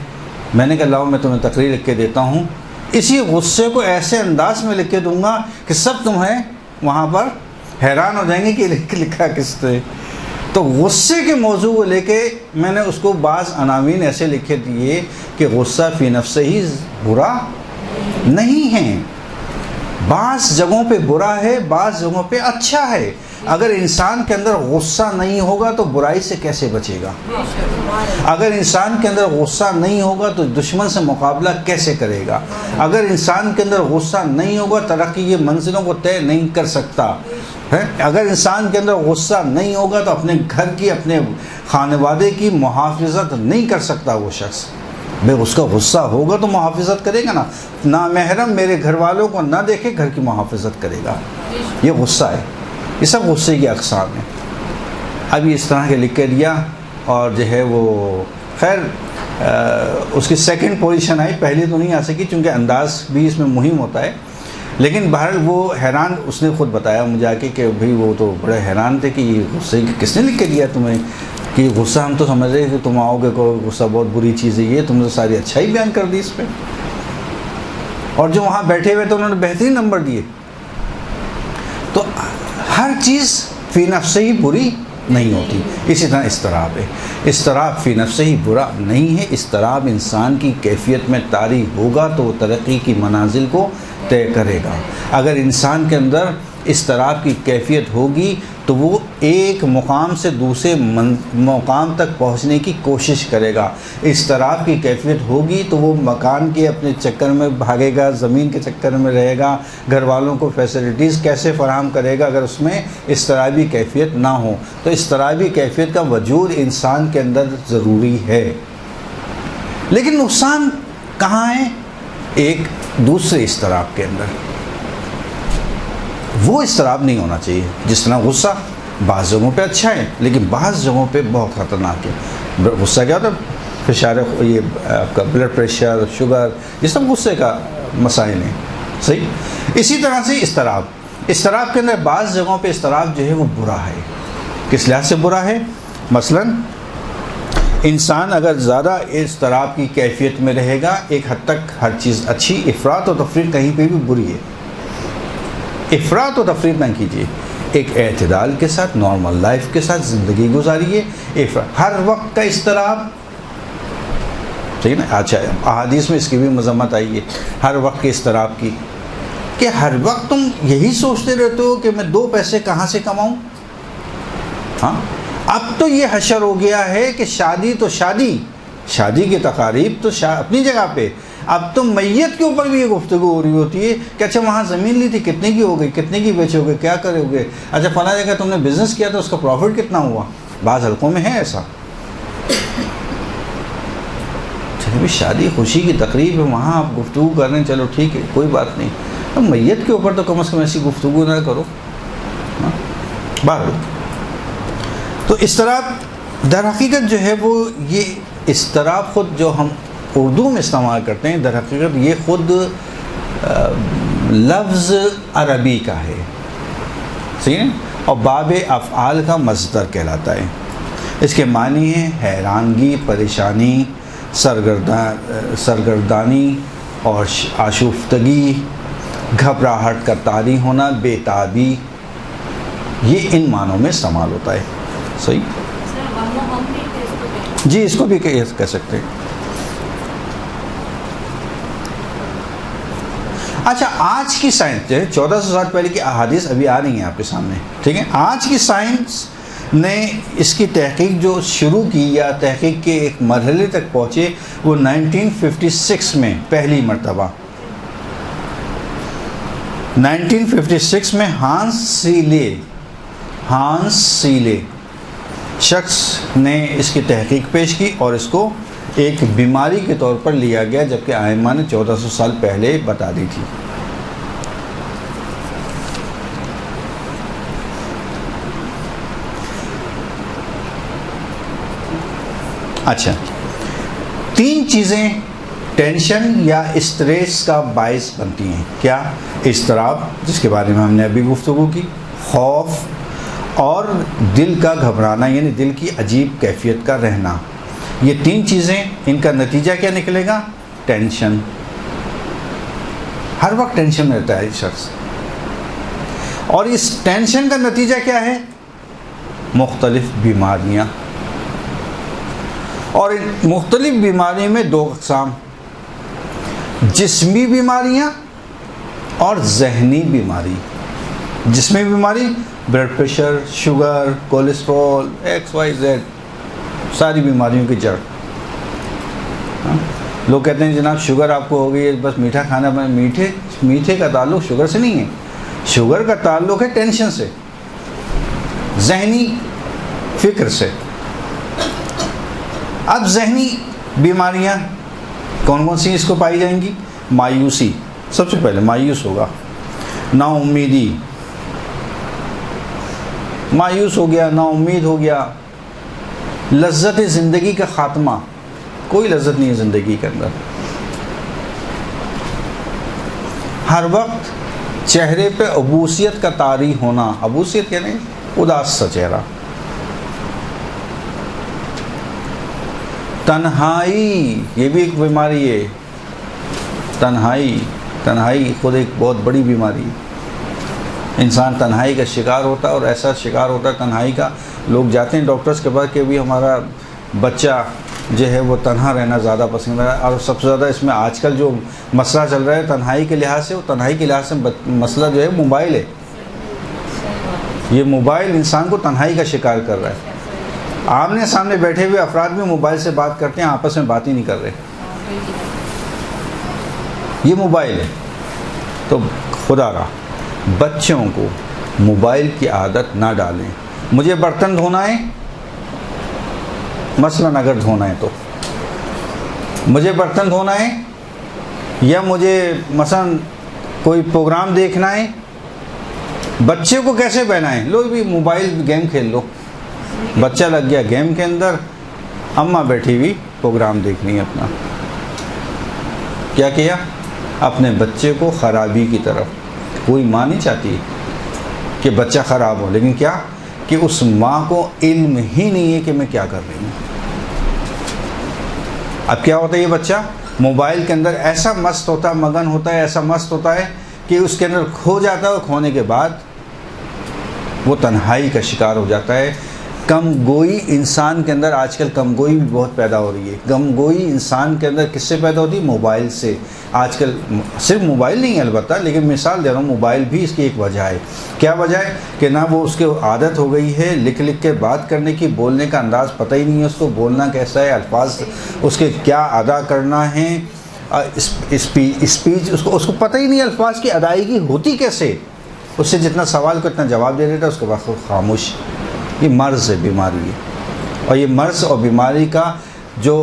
میں نے کہا لاؤ میں تمہیں تقریر لکھ کے دیتا ہوں، اسی غصے کو ایسے انداز میں لکھ کے دوں گا کہ سب تمہیں وہاں پر حیران ہو جائیں گے کہ لکھا کس نے. تو غصے کے موضوع کو لے کے میں نے اس کو بعض عناوین ایسے لکھے دیے کہ غصہ فی نفس ہی برا نہیں ہے، بعض جگہوں پہ برا ہے، بعض جگہوں پہ اچھا ہے. اگر انسان کے اندر غصہ نہیں ہوگا تو برائی سے کیسے بچے گا؟ اگر انسان کے اندر غصہ نہیں ہوگا تو دشمن سے مقابلہ کیسے کرے گا؟ اگر انسان کے اندر غصہ نہیں ہوگا ترقی کی منزلوں کو طے نہیں کر سکتا. اگر انسان کے اندر غصہ نہیں ہوگا تو اپنے گھر کی، اپنے خانوادے کی محافظت نہیں کر سکتا وہ شخص. بھائی اس کا غصہ ہوگا تو محافظت کرے گا نا. نامحرم میرے گھر والوں کو نہ دیکھے گھر کی محافظت کرے گا. یہ غصہ ہے، یہ سب غصے کی اقسام ہیں. اب اس طرح کے لکھ کے دیا، اور جو ہے وہ خیر اس کی سیکنڈ پوزیشن آئی، پہلی تو نہیں آ سکی چونکہ انداز بھی اس میں مہم ہوتا ہے. لیکن بہرحال وہ حیران، اس نے خود بتایا مجھے آ کے کہ بھئی وہ تو بڑے حیران تھے کہ یہ غصے کس نے لکھ کے دیا تمہیں، کہ غصہ ہم تو سمجھ رہے کہ تم آؤ گے کو غصہ بہت بری چیز ہے، یہ تم نے تو ساری اچھائی بیان کر دی اس پہ. اور جو وہاں بیٹھے ہوئے تھے انہوں نے بہترین نمبر دیے. تو ہر چیز فی نفس ہی بری نہیں ہوتی. اسی طرح اضطراب ہے، اضطراب فی نفس ہی برا نہیں ہے. اضطراب انسان کی کیفیت میں طاری ہوگا تو وہ ترقی کی منازل کو طے کرے گا. اگر انسان کے اندر اضطراب کی کیفیت ہوگی تو وہ ایک مقام سے دوسرے مقام تک پہنچنے کی کوشش کرے گا. اضطراب کی کیفیت ہوگی تو وہ مکان کے اپنے چکر میں بھاگے گا، زمین کے چکر میں رہے گا، گھر والوں کو فیسلٹیز کیسے فراہم کرے گا اگر اس میں اضطرابی کیفیت نہ ہو. تو اضطرابی کیفیت کا وجود انسان کے اندر ضروری ہے. لیکن نقصان کہاں ہے؟ ایک دوسرے اضطراب کے اندر. وہ اضطراب نہیں ہونا چاہیے. جس طرح غصہ بعض جگہوں پہ اچھا ہے لیکن بعض جگہوں پہ بہت خطرناک ہے. غصہ کیا ہوتا ہے؟ فشار، یہ آپ کا بلڈ پریشر، شوگر، یہ سب غصے کا مسائل ہیں. صحیح. اسی طرح سے اضطراب کے اندر بعض جگہوں پہ اضطراب جو ہے وہ برا ہے. کس لحاظ سے برا ہے؟ مثلاً انسان اگر زیادہ اضطراب کی کیفیت میں رہے گا، ایک حد تک ہر چیز اچھی، افراط و تفریط کہیں پہ بھی بری ہے. افراط و تفریط نہ کیجیے. ایک اعتدال کے ساتھ، نارمل لائف کے ساتھ زندگی گزاریے. ہر وقت کا اضطراب، ٹھیک ہے نا. اچھا احادیث میں اس کی بھی مذمت آئی ہے ہر وقت کے اضطراب کی، کہ ہر وقت تم یہی سوچتے رہتے ہو کہ میں 2 پیسے کہاں سے کماؤں. ہاں اب تو یہ حشر ہو گیا ہے کہ شادی تو شادی کی تقاریب تو اپنی جگہ پہ، اب تو میت کے اوپر بھی یہ گفتگو ہو رہی ہوتی ہے کہ اچھا وہاں زمین لی تھی کتنے کی ہو گئی، کتنے کی بیچو گے، کیا کرو گے، اچھا فلاں جگہ تم نے بزنس کیا تو اس کا پروفٹ کتنا ہوا. بعض حلقوں میں ہے ایسا. چلے بھی شادی خوشی کی تقریب ہے، وہاں آپ گفتگو کر رہے ہیں، چلو ٹھیک ہے کوئی بات نہیں، اب میت کے اوپر تو کم از کم ایسی گفتگو نہ کرو. بہرحال تو اضطراب در حقیقت جو ہے وہ یہ اضطراب خود جو ہم اردو میں استعمال کرتے ہیں، در حقیقت یہ خود لفظ عربی کا ہے، صحیح ہے، اور باب افعال کا مصدر کہلاتا ہے. اس کے معنی ہے حیرانگی، پریشانی، سرگردانی اور آشفتگی، گھبراہٹ کا طاری ہونا، بے تابی، یہ ان معنوں میں استعمال ہوتا ہے. صحیح جی، اس کو بھی کہہ سکتے ہیں. اچھا آج کی سائنس جو ہے 1400 سال پہلے کی احادیث ابھی آ رہی ہیں آپ کے سامنے، ٹھیک ہے. آج کی سائنس نے اس کی تحقیق جو شروع کی یا تحقیق کے ایک مرحلے تک پہنچے وہ 1956 میں پہلی مرتبہ 1956 میں ہانس سیلے شخص نے اس کی تحقیق پیش کی اور اس کو ایک بیماری کے طور پر لیا گیا، جبکہ ائمہ نے 1400 سال پہلے بتا دی تھی. اچھا 3 چیزیں ٹینشن یا اسٹریس کا باعث بنتی ہیں. کیا؟ اضطراب، جس کے بارے میں ہم نے ابھی گفتگو کی، خوف اور دل کا گھبرانا، یعنی دل کی عجیب کیفیت کا رہنا. یہ 3 چیزیں، ان کا نتیجہ کیا نکلے گا؟ ٹینشن. ہر وقت ٹینشن میں رہتا ہے شخص، اور اس ٹینشن کا نتیجہ کیا ہے؟ مختلف بیماریاں. اور ان مختلف بیماریوں میں 2 اقسام، جسمی بیماریاں اور ذہنی بیماری. جسمی بیماری blood pressure, sugar, cholesterol, XYZ، ساری بیماریوں کی جڑ. لوگ کہتے ہیں جناب شوگر آپ کو ہو گئی ہے، بس میٹھا کھانا بنا. میٹھے کا تعلق شوگر سے نہیں ہے، شوگر کا تعلق ہے ٹینشن سے، ذہنی فکر سے. اب ذہنی بیماریاں کون کون سی اس کو پائی جائیں گی؟ مایوسی، سب سے پہلے مایوس ہوگا، نا امیدی، مایوس ہو گیا، نا امید ہو گیا. لذت زندگی کا خاتمہ، کوئی لذت نہیں ہے زندگی کے اندر. ہر وقت چہرے پہ عبوسیت کا طاری ہونا، عبوسیت یعنی اداس سا چہرہ. تنہائی، یہ بھی ایک بیماری ہے. تنہائی خود ایک بہت بڑی بیماری ہے. انسان تنہائی کا شکار ہوتا ہے، اور ایسا شکار ہوتا ہے تنہائی کا، لوگ جاتے ہیں ڈاکٹرز کے پاس کہ بھی ہمارا بچہ جو ہے وہ تنہا رہنا زیادہ پسند ہے. اور سب سے زیادہ اس میں آج کل جو مسئلہ چل رہا ہے تنہائی کے لحاظ سے، وہ تنہائی کے لحاظ سے مسئلہ جو ہے موبائل ہے. یہ موبائل انسان کو تنہائی کا شکار کر رہا ہے. آمنے سامنے بیٹھے ہوئے افراد بھی موبائل سے بات کرتے ہیں، آپس میں بات ہی نہیں کر رہے. یہ موبائل ہے. تو خدا را بچوں کو موبائل کی عادت نہ ڈالیں. مجھے برتن دھونا ہے مثلاً، اگر دھونا ہے تو مجھے برتن دھونا ہے، یا مجھے مثلاً کوئی پروگرام دیکھنا ہے، بچے کو کیسے بہنائیں؟ لو بھی موبائل گیم کھیل لو. بچہ لگ گیا گیم کے اندر، اماں بیٹھی ہوئی پروگرام دیکھنی ہے اپنا. کیا کیا؟ اپنے بچے کو خرابی کی طرف. کوئی ماں نہیں چاہتی کہ بچہ خراب ہو، لیکن کیا کہ اس ماں کو علم ہی نہیں ہے کہ میں کیا کر رہی ہوں. اب کیا ہوتا ہے، یہ بچہ موبائل کے اندر ایسا مست ہوتا ہے، مگن ہوتا ہے، ایسا مست ہوتا ہے کہ اس کے اندر کھو جاتا ہے، اور کھونے کے بعد وہ تنہائی کا شکار ہو جاتا ہے. کم گوئی انسان کے اندر آج کل کم گوئی بھی بہت پیدا ہو رہی ہے. کم گوئی انسان کے اندر کس سے پیدا ہوتی ہے؟ موبائل سے. آج کل صرف موبائل نہیں البتہ، لیکن مثال دے رہا ہوں، موبائل بھی اس کی ایک وجہ ہے. کیا وجہ ہے؟ کہ نہ وہ اس کے عادت ہو گئی ہے لکھ لکھ کے بات کرنے کی، بولنے کا انداز پتہ ہی نہیں ہے اس کو، بولنا کیسا ہے، الفاظ اس کے کیا ادا کرنا ہے، اسپیچ اس کو پتہ ہی نہیں الفاظ کی ادائیگی ہوتی کیسے. اس سے جتنا سوال کو اتنا جواب دے دیتا ہے، اس کے بعد خاموش. یہ مرض ہے، بیماری ہے. اور یہ مرض اور بیماری کا جو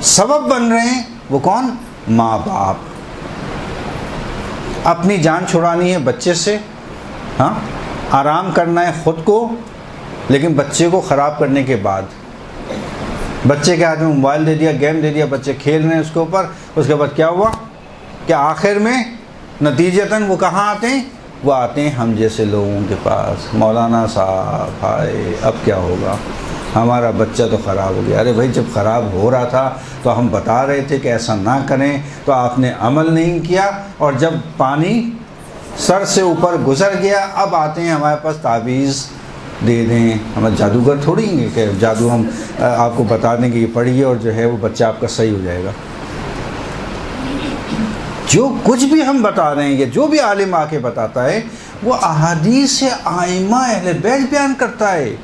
سبب بن رہے ہیں وہ کون؟ ماں باپ. اپنی جان چھڑانی ہے بچے سے، ہاں، آرام کرنا ہے خود کو، لیکن بچے کو خراب کرنے کے بعد بچے کے ہاتھ میں موبائل دے دیا، گیم دے دیا، بچے کھیل رہے ہیں اس کے اوپر. اس کے بعد کیا ہوا کہ آخر میں نتیجتاً وہ کہاں آتے ہیں؟ وہ آتے ہیں ہم جیسے لوگوں کے پاس. مولانا صاحب ہائے اب کیا ہوگا، ہمارا بچہ تو خراب ہو گیا. ارے بھائی، جب خراب ہو رہا تھا تو ہم بتا رہے تھے کہ ایسا نہ کریں، تو آپ نے عمل نہیں کیا، اور جب پانی سر سے اوپر گزر گیا اب آتے ہیں ہمارے پاس تعویذ دے دیں. ہم جادوگر تھوڑی ہیں کہ جادو ہم آپ کو بتا دیں کہ یہ پڑھیے اور جو ہے وہ بچہ آپ کا صحیح ہو جائے گا. جو کچھ بھی ہم بتا رہے ہیں، یہ جو بھی عالم آ کے بتاتا ہے وہ احادیث ائمہ اہل بیت بیان کرتا ہے.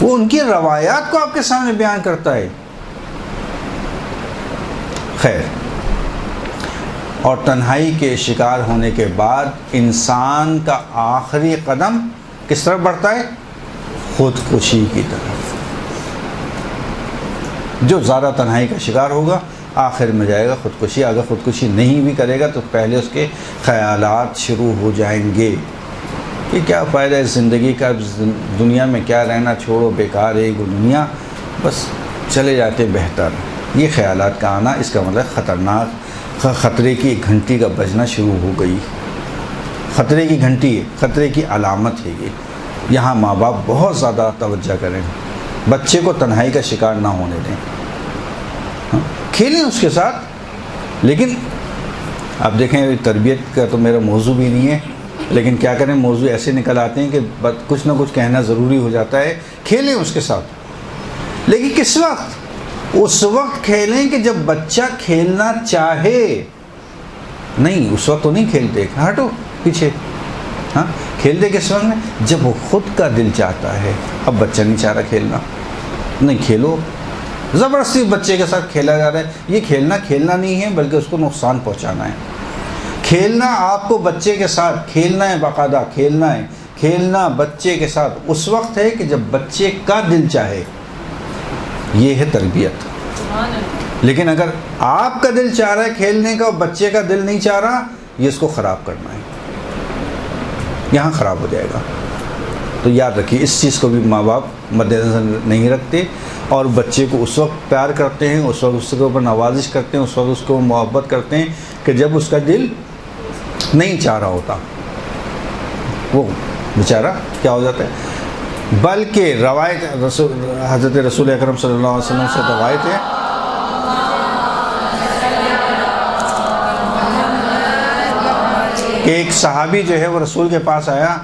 وہ ان کی روایات کو آپ کے سامنے بیان کرتا ہے. خیر، اور تنہائی کے شکار ہونے کے بعد انسان کا آخری قدم کس طرف بڑھتا ہے؟ خودکشی کی طرف. جو زیادہ تنہائی کا شکار ہوگا آخر میں جائے گا خودکشی. اگر خودکشی نہیں بھی کرے گا تو پہلے اس کے خیالات شروع ہو جائیں گے کہ کیا فائدہ ہے زندگی کا، دنیا میں کیا رہنا، چھوڑو، بیکار ہے وہ دنیا، بس چلے جاتے بہتر. یہ خیالات کا آنا، اس کا مطلب خطرناک، خطرے کی ایک گھنٹی کا بجنا شروع ہو گئی. خطرے کی گھنٹی، خطرے کی علامت ہے یہ. یہاں ماں باپ بہت زیادہ توجہ کریں، بچے کو تنہائی کا شکار نہ ہونے دیں. کھیلیں اس کے ساتھ، لیکن اب دیکھیں تربیت کا تو میرا موضوع بھی نہیں ہے، لیکن کیا کریں، موضوع ایسے نکل آتے ہیں کہ کچھ نہ کچھ کہنا ضروری ہو جاتا ہے. کھیلیں اس کے ساتھ، لیکن کس وقت؟ اس وقت کھیلیں کہ جب بچہ کھیلنا چاہے. نہیں اس وقت تو نہیں کھیلتے، ہٹو پیچھے. ہاں، کھیلتے کس وقت میں؟ جب وہ خود کا دل چاہتا ہے. اب بچہ نہیں چاہ رہا کھیلنا، نہیں کھیلو. زبردستی بچے کے ساتھ کھیلا جا رہا ہے. یہ کھیلنا نہیں ہے، بلکہ اس کو نقصان پہنچانا ہے. کھیلنا آپ کو بچے کے ساتھ کھیلنا ہے، باقاعدہ کھیلنا ہے. کھیلنا بچے کے ساتھ اس وقت ہے کہ جب بچے کا دل چاہے. یہ ہے تربیت. لیکن اگر آپ کا دل چاہ رہا ہے کھیلنے کا اور بچے کا دل نہیں چاہ رہا، یہ اس کو خراب کرنا ہے، یہاں خراب ہو جائے گا. تو یاد رکھیے، اس چیز کو بھی ماں باپ مد نظر نہیں رکھتے، اور بچے کو اس وقت پیار کرتے ہیں، اس وقت اس کے اوپر نوازش کرتے ہیں، اس وقت اس کو محبت کرتے ہیں کہ جب اس کا دل نہیں چاہ رہا ہوتا. وہ بیچارہ کیا ہو جاتا ہے. بلکہ روایت حضرت رسول اکرم صلی اللہ علیہ وسلم سے روایت ہے کہ ایک صحابی جو ہے وہ رسول کے پاس آیا،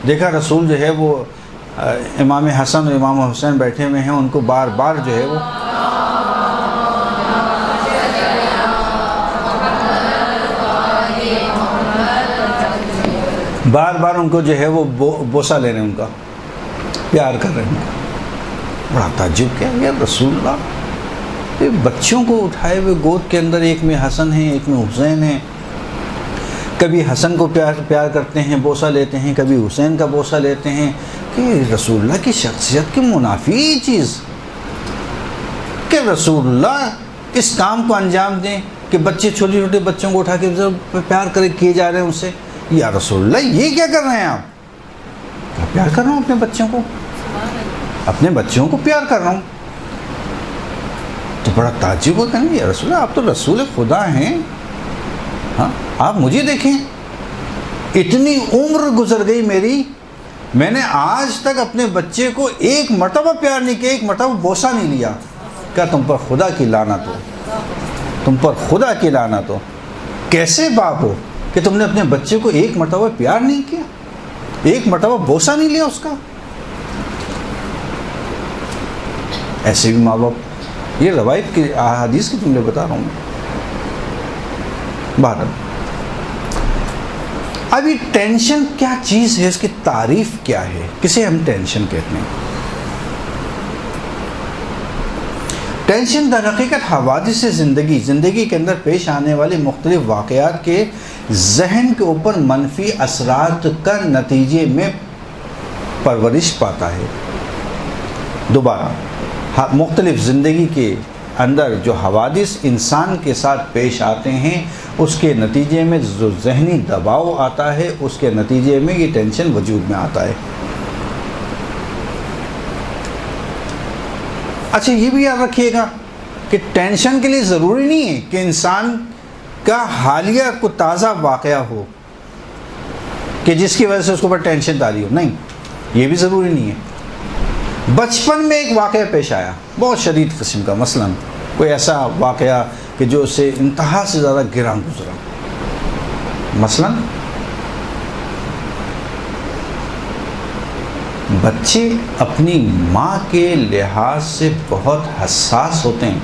دیکھا رسول جو ہے وہ امام حسن اور امام حسین بیٹھے ہوئے ہیں، ان کو بار بار جو ہے وہ ان کو جو ہے وہ بوسہ لے رہے ہیں، ان کا پیار کر رہے ہیں. بڑا تعجب کیا، یار رسول اللہ بچوں کو اٹھائے ہوئے گود کے اندر، ایک میں حسن ہے ایک میں حسین ہے. کبھی حسن کو پیار کرتے ہیں، بوسہ لیتے ہیں، کبھی حسین کا بوسہ لیتے ہیں. کہ رسول اللہ کی شخصیت کے منافی چیز کہ رسول اللہ اس کام کو انجام دیں کہ بچے، چھوٹے چھوٹے بچوں کو اٹھا کے پیار کیے جا رہے ہیں ان سے. یا رسول اللہ یہ کیا کر رہے ہیں آپ؟ پیار کر رہا ہوں اپنے بچوں کو، اپنے بچوں کو پیار کر رہا ہوں. تو بڑا تعجب ہوتا ہے، یا رسول اللہ آپ تو رسول خدا ہیں. ہاں، آپ مجھے دیکھیں، اتنی عمر گزر گئی میری، میں نے آج تک اپنے بچے کو ایک مرتبہ پیار نہیں کیا، ایک مرتبہ بوسہ نہیں لیا. کیا تم پر خدا کی لعنت ہو، تم پر خدا کی لعنت ہو. کیسے باپ ہو، کہ تم نے اپنے بچے کو ایک مرتبہ پیار نہیں کیا، ایک مرتبہ بوسہ نہیں لیا اس کا؟ ایسے بھی ماں باپ، یہ روایت کی احادیث کی تم نے بتا رہا ہوں میں۔ بہرحال اب یہ ٹینشن کیا چیز ہے، اس کی تعریف کیا ہے، کسے ہم ٹینشن کہتے ہیں؟ ٹینشن در حقیقت حوادث زندگی کے اندر پیش آنے والے مختلف واقعات کے ذہن کے اوپر منفی اثرات کا نتیجے میں پرورش پاتا ہے۔ دوبارہ، مختلف زندگی کے اندر جو حوادث انسان کے ساتھ پیش آتے ہیں، اس کے نتیجے میں جو ذہنی دباؤ آتا ہے، اس کے نتیجے میں یہ ٹینشن وجود میں آتا ہے۔ اچھا، یہ بھی یاد رکھیے گا کہ ٹینشن کے لیے ضروری نہیں ہے کہ انسان کا حالیہ کو تازہ واقعہ ہو کہ جس کی وجہ سے اس کے اوپر ٹینشن تاری ہو، نہیں، یہ بھی ضروری نہیں ہے۔ بچپن میں ایک واقعہ پیش آیا بہت شدید قسم کا، مثلا کوئی ایسا واقعہ کہ جو اسے انتہا سے زیادہ گراں گزرا، مثلا بچے اپنی ماں کے لحاظ سے بہت حساس ہوتے ہیں،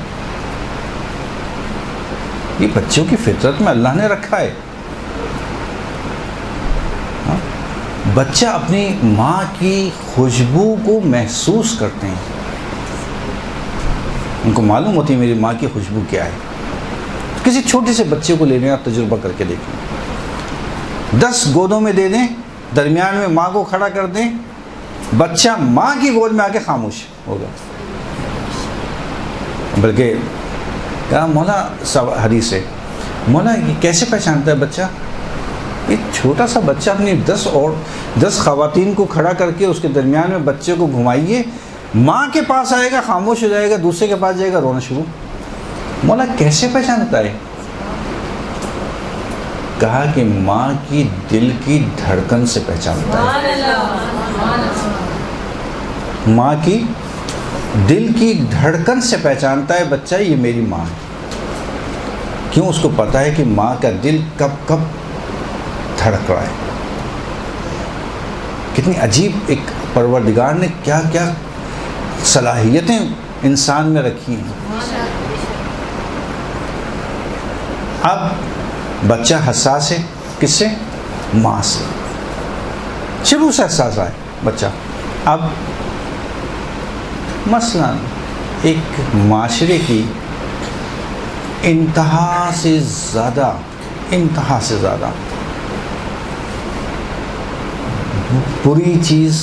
یہ بچوں کی فطرت میں اللہ نے رکھا ہے۔ بچہ اپنی ماں کی خوشبو کو محسوس کرتے ہیں، ان کو معلوم ہوتی ہے میری ماں کی خوشبو کیا ہے۔ کسی چھوٹے سے بچے کو لے لیں، آپ تجربہ کر کے دیکھیں، 10 گودوں میں دے دیں، درمیان میں ماں کو کھڑا کر دیں، بچہ ماں کی گود میں آ کے خاموش ہوگا۔ بلکہ کہا مولا حدیث ہے، مولا یہ کیسے پہچانتا ہے بچہ؟ ایک چھوٹا سا بچہ اپنی 10 خواتین کو کھڑا کر کے اس کے درمیان میں بچے کو گھمائیے، ماں کے پاس آئے گا خاموش ہو جائے گا، دوسرے کے پاس جائے گا رونا شروع۔ مولا کیسے پہچانتا ہے؟ کہا کہ ماں کی دل کی دھڑکن سے پہچانتا ہے، ماں کی دل کی دھڑکن سے پہچانتا ہے بچہ یہ میری ماں ہے۔ کیوں؟ اس کو پتا ہے کہ ماں کا دل کب کب دھڑک رہا ہے۔ کتنی عجیب ایک پروردگار نے کیا کیا صلاحیتیں انسان میں رکھی ہیں۔ اب بچہ حساس ہے، کس سے؟ ماں سے، شروع سے حساس ہے بچہ۔ اب مثلا ایک معاشرے کی انتہا سے زیادہ بری چیز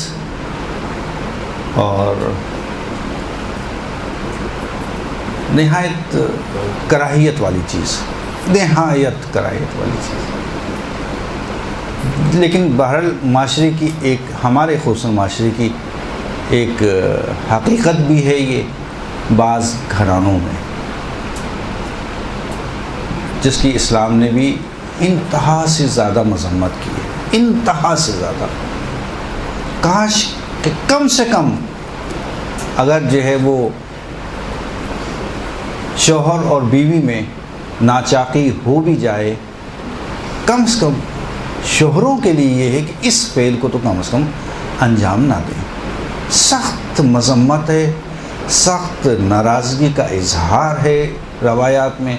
اور نہایت کراہیت والی چیز، لیکن بہرحال معاشرے کی ایک، ہمارے خصوصاً معاشرے کی ایک حقیقت بھی ہے یہ بعض گھرانوں میں، جس کی اسلام نے بھی انتہا سے زیادہ مذمت کی ہے، انتہا سے زیادہ۔ کاش کہ کم سے کم اگر جو ہے وہ شوہر اور بیوی میں ناچاقی ہو بھی جائے، کم سے کم شوہروں کے لیے یہ ہے کہ اس فعل کو تو کم از کم انجام نہ دیں۔ سخت مذمت ہے، سخت ناراضگی کا اظہار ہے روایات میں،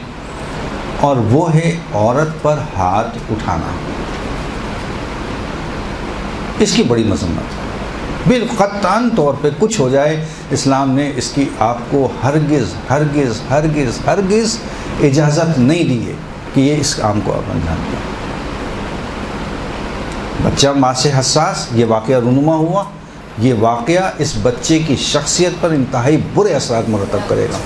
اور وہ ہے عورت پر ہاتھ اٹھانا، اس کی بڑی مذمت ہے۔ بالقطعاً طور پہ کچھ ہو جائے، اسلام نے اس کی آپ کو ہرگز ہرگز ہرگز ہرگز اجازت نہیں دی ہے کہ یہ اس کام کو آپ انجام دیں۔ بچہ ماں سے حساس، یہ واقعہ رونما ہوا، یہ واقعہ اس بچے کی شخصیت پر انتہائی برے اثرات مرتب کرے گا۔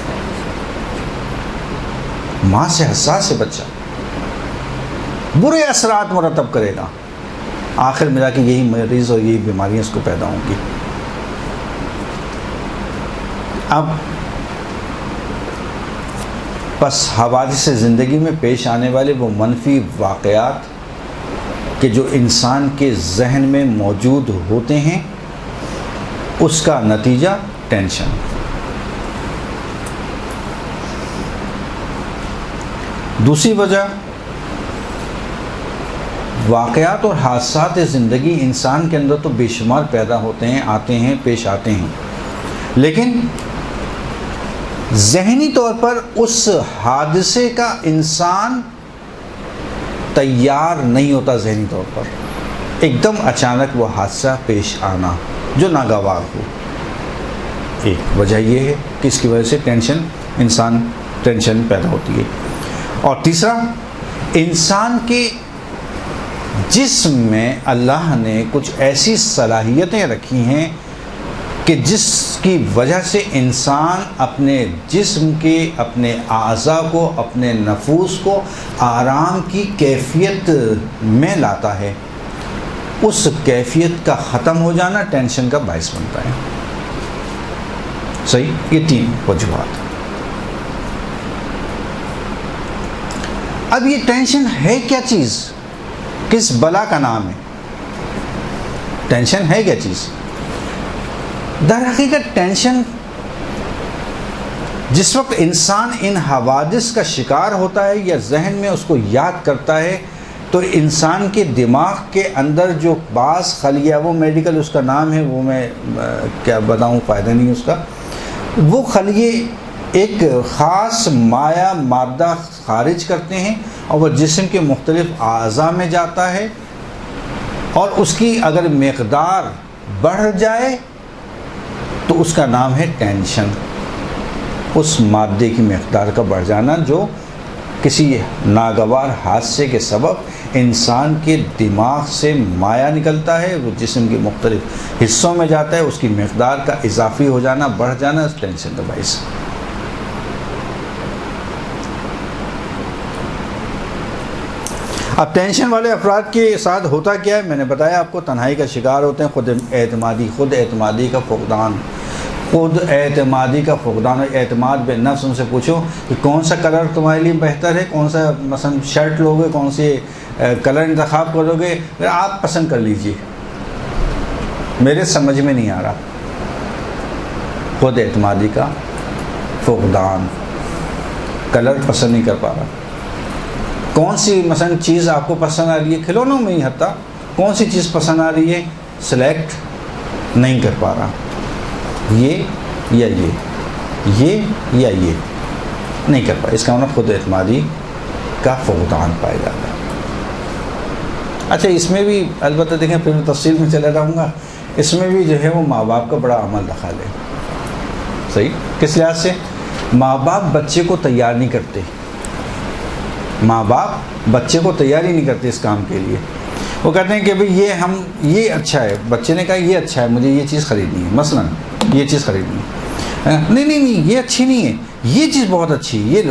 ماں سے حساس ہے بچہ، برے اثرات مرتب کرے گا، آخر میں جا کے یہی مریض اور یہی بیماریاں اس کو پیدا ہوں گی۔ اب بس حوادث زندگی میں پیش آنے والے وہ منفی واقعات کہ جو انسان کے ذہن میں موجود ہوتے ہیں، اس کا نتیجہ ٹینشن۔ دوسری وجہ واقعات اور حادثات زندگی انسان کے اندر تو بے شمار پیدا ہوتے ہیں، آتے ہیں، پیش آتے ہیں، لیکن ذہنی طور پر اس حادثے کا انسان تیار نہیں ہوتا. ذہنی طور پر ایک دم اچانک وہ حادثہ پیش آنا جو ناگوار ہو. ایک وجہ یہ ہے کہ اس کی وجہ سے ٹینشن پیدا ہوتی ہے. اور تیسرا، انسان کے جسم میں اللہ نے کچھ ایسی صلاحیتیں رکھی ہیں کہ جس کی وجہ سے انسان اپنے جسم کے، اپنے اعضاء کو، اپنے نفوس کو آرام کی کیفیت میں لاتا ہے. اس کیفیت کا ختم ہو جانا ٹینشن کا باعث بنتا ہے. صحیح؟ یہ 3 وجوہات. اب یہ ٹینشن ہے کیا چیز؟ کس بلا کا نام ہے؟ ٹینشن ہے کیا چیز؟ در حقیقت ٹینشن جس وقت انسان ان حوادث کا شکار ہوتا ہے یا ذہن میں اس کو یاد کرتا ہے تو انسان کے دماغ کے اندر جو بعض خلیہ، وہ میڈیکل اس کا نام ہے، وہ میں کیا بتاؤں، فائدہ نہیں اس کا، وہ خلیے ایک خاص مادہ خارج کرتے ہیں اور وہ جسم کے مختلف اعضاء میں جاتا ہے، اور اس کی اگر مقدار بڑھ جائے تو اس کا نام ہے ٹینشن. اس مادے کی مقدار کا بڑھ جانا جو کسی ناگوار حادثے کے سبب انسان کے دماغ سے مایع نکلتا ہے، وہ جسم کے مختلف حصوں میں جاتا ہے، اس کی مقدار کا اضافی ہو جانا، بڑھ جانا، اس ٹینشن کا باعث. اب ٹینشن والے افراد کے ساتھ ہوتا کیا ہے؟ میں نے بتایا آپ کو، تنہائی کا شکار ہوتے ہیں، خود اعتمادی کا فقدان. اعتماد بے نفس. ان سے پوچھو کہ کون سا کلر تمہارے لیے بہتر ہے، کون سا مثلا شرٹ لوگے، کون سے کلر انتخاب کرو گے، آپ پسند کر لیجئے، میرے سمجھ میں نہیں آ رہا. خود اعتمادی کا فقدان، کلر پسند نہیں کر پا رہا. کون سی مثلا چیز آپ کو پسند آ رہی ہے، کھلونوں میں ہی حتیٰ کون سی چیز پسند آ رہی ہے، سلیکٹ نہیں کر پا رہا. یہ یا یہ نہیں کر پا. اس کا مطلب خود اعتمادی کا فقدان پایا جاتا ہے. اچھا، اس میں بھی البتہ دیکھیں، پھر میں تفصیل میں چلا جاؤں گا، اس میں بھی جو ہے وہ ماں باپ کا بڑا عمل دخل ہے. صحیح؟ کس لحاظ سے؟ ماں باپ بچے کو تیار نہیں کرتے. ماں باپ بچے کو تیار ہی نہیں کرتے اس کام کے لیے. وہ کہتے ہیں کہ بھئی یہ اچھا ہے، بچے نے کہا یہ اچھا ہے، مجھے یہ چیز خریدنی ہے، مثلا یہ چیز خریدنی ہے. نہیں، یہ اچھی نہیں ہے، یہ چیز بہت اچھی ہے، یہ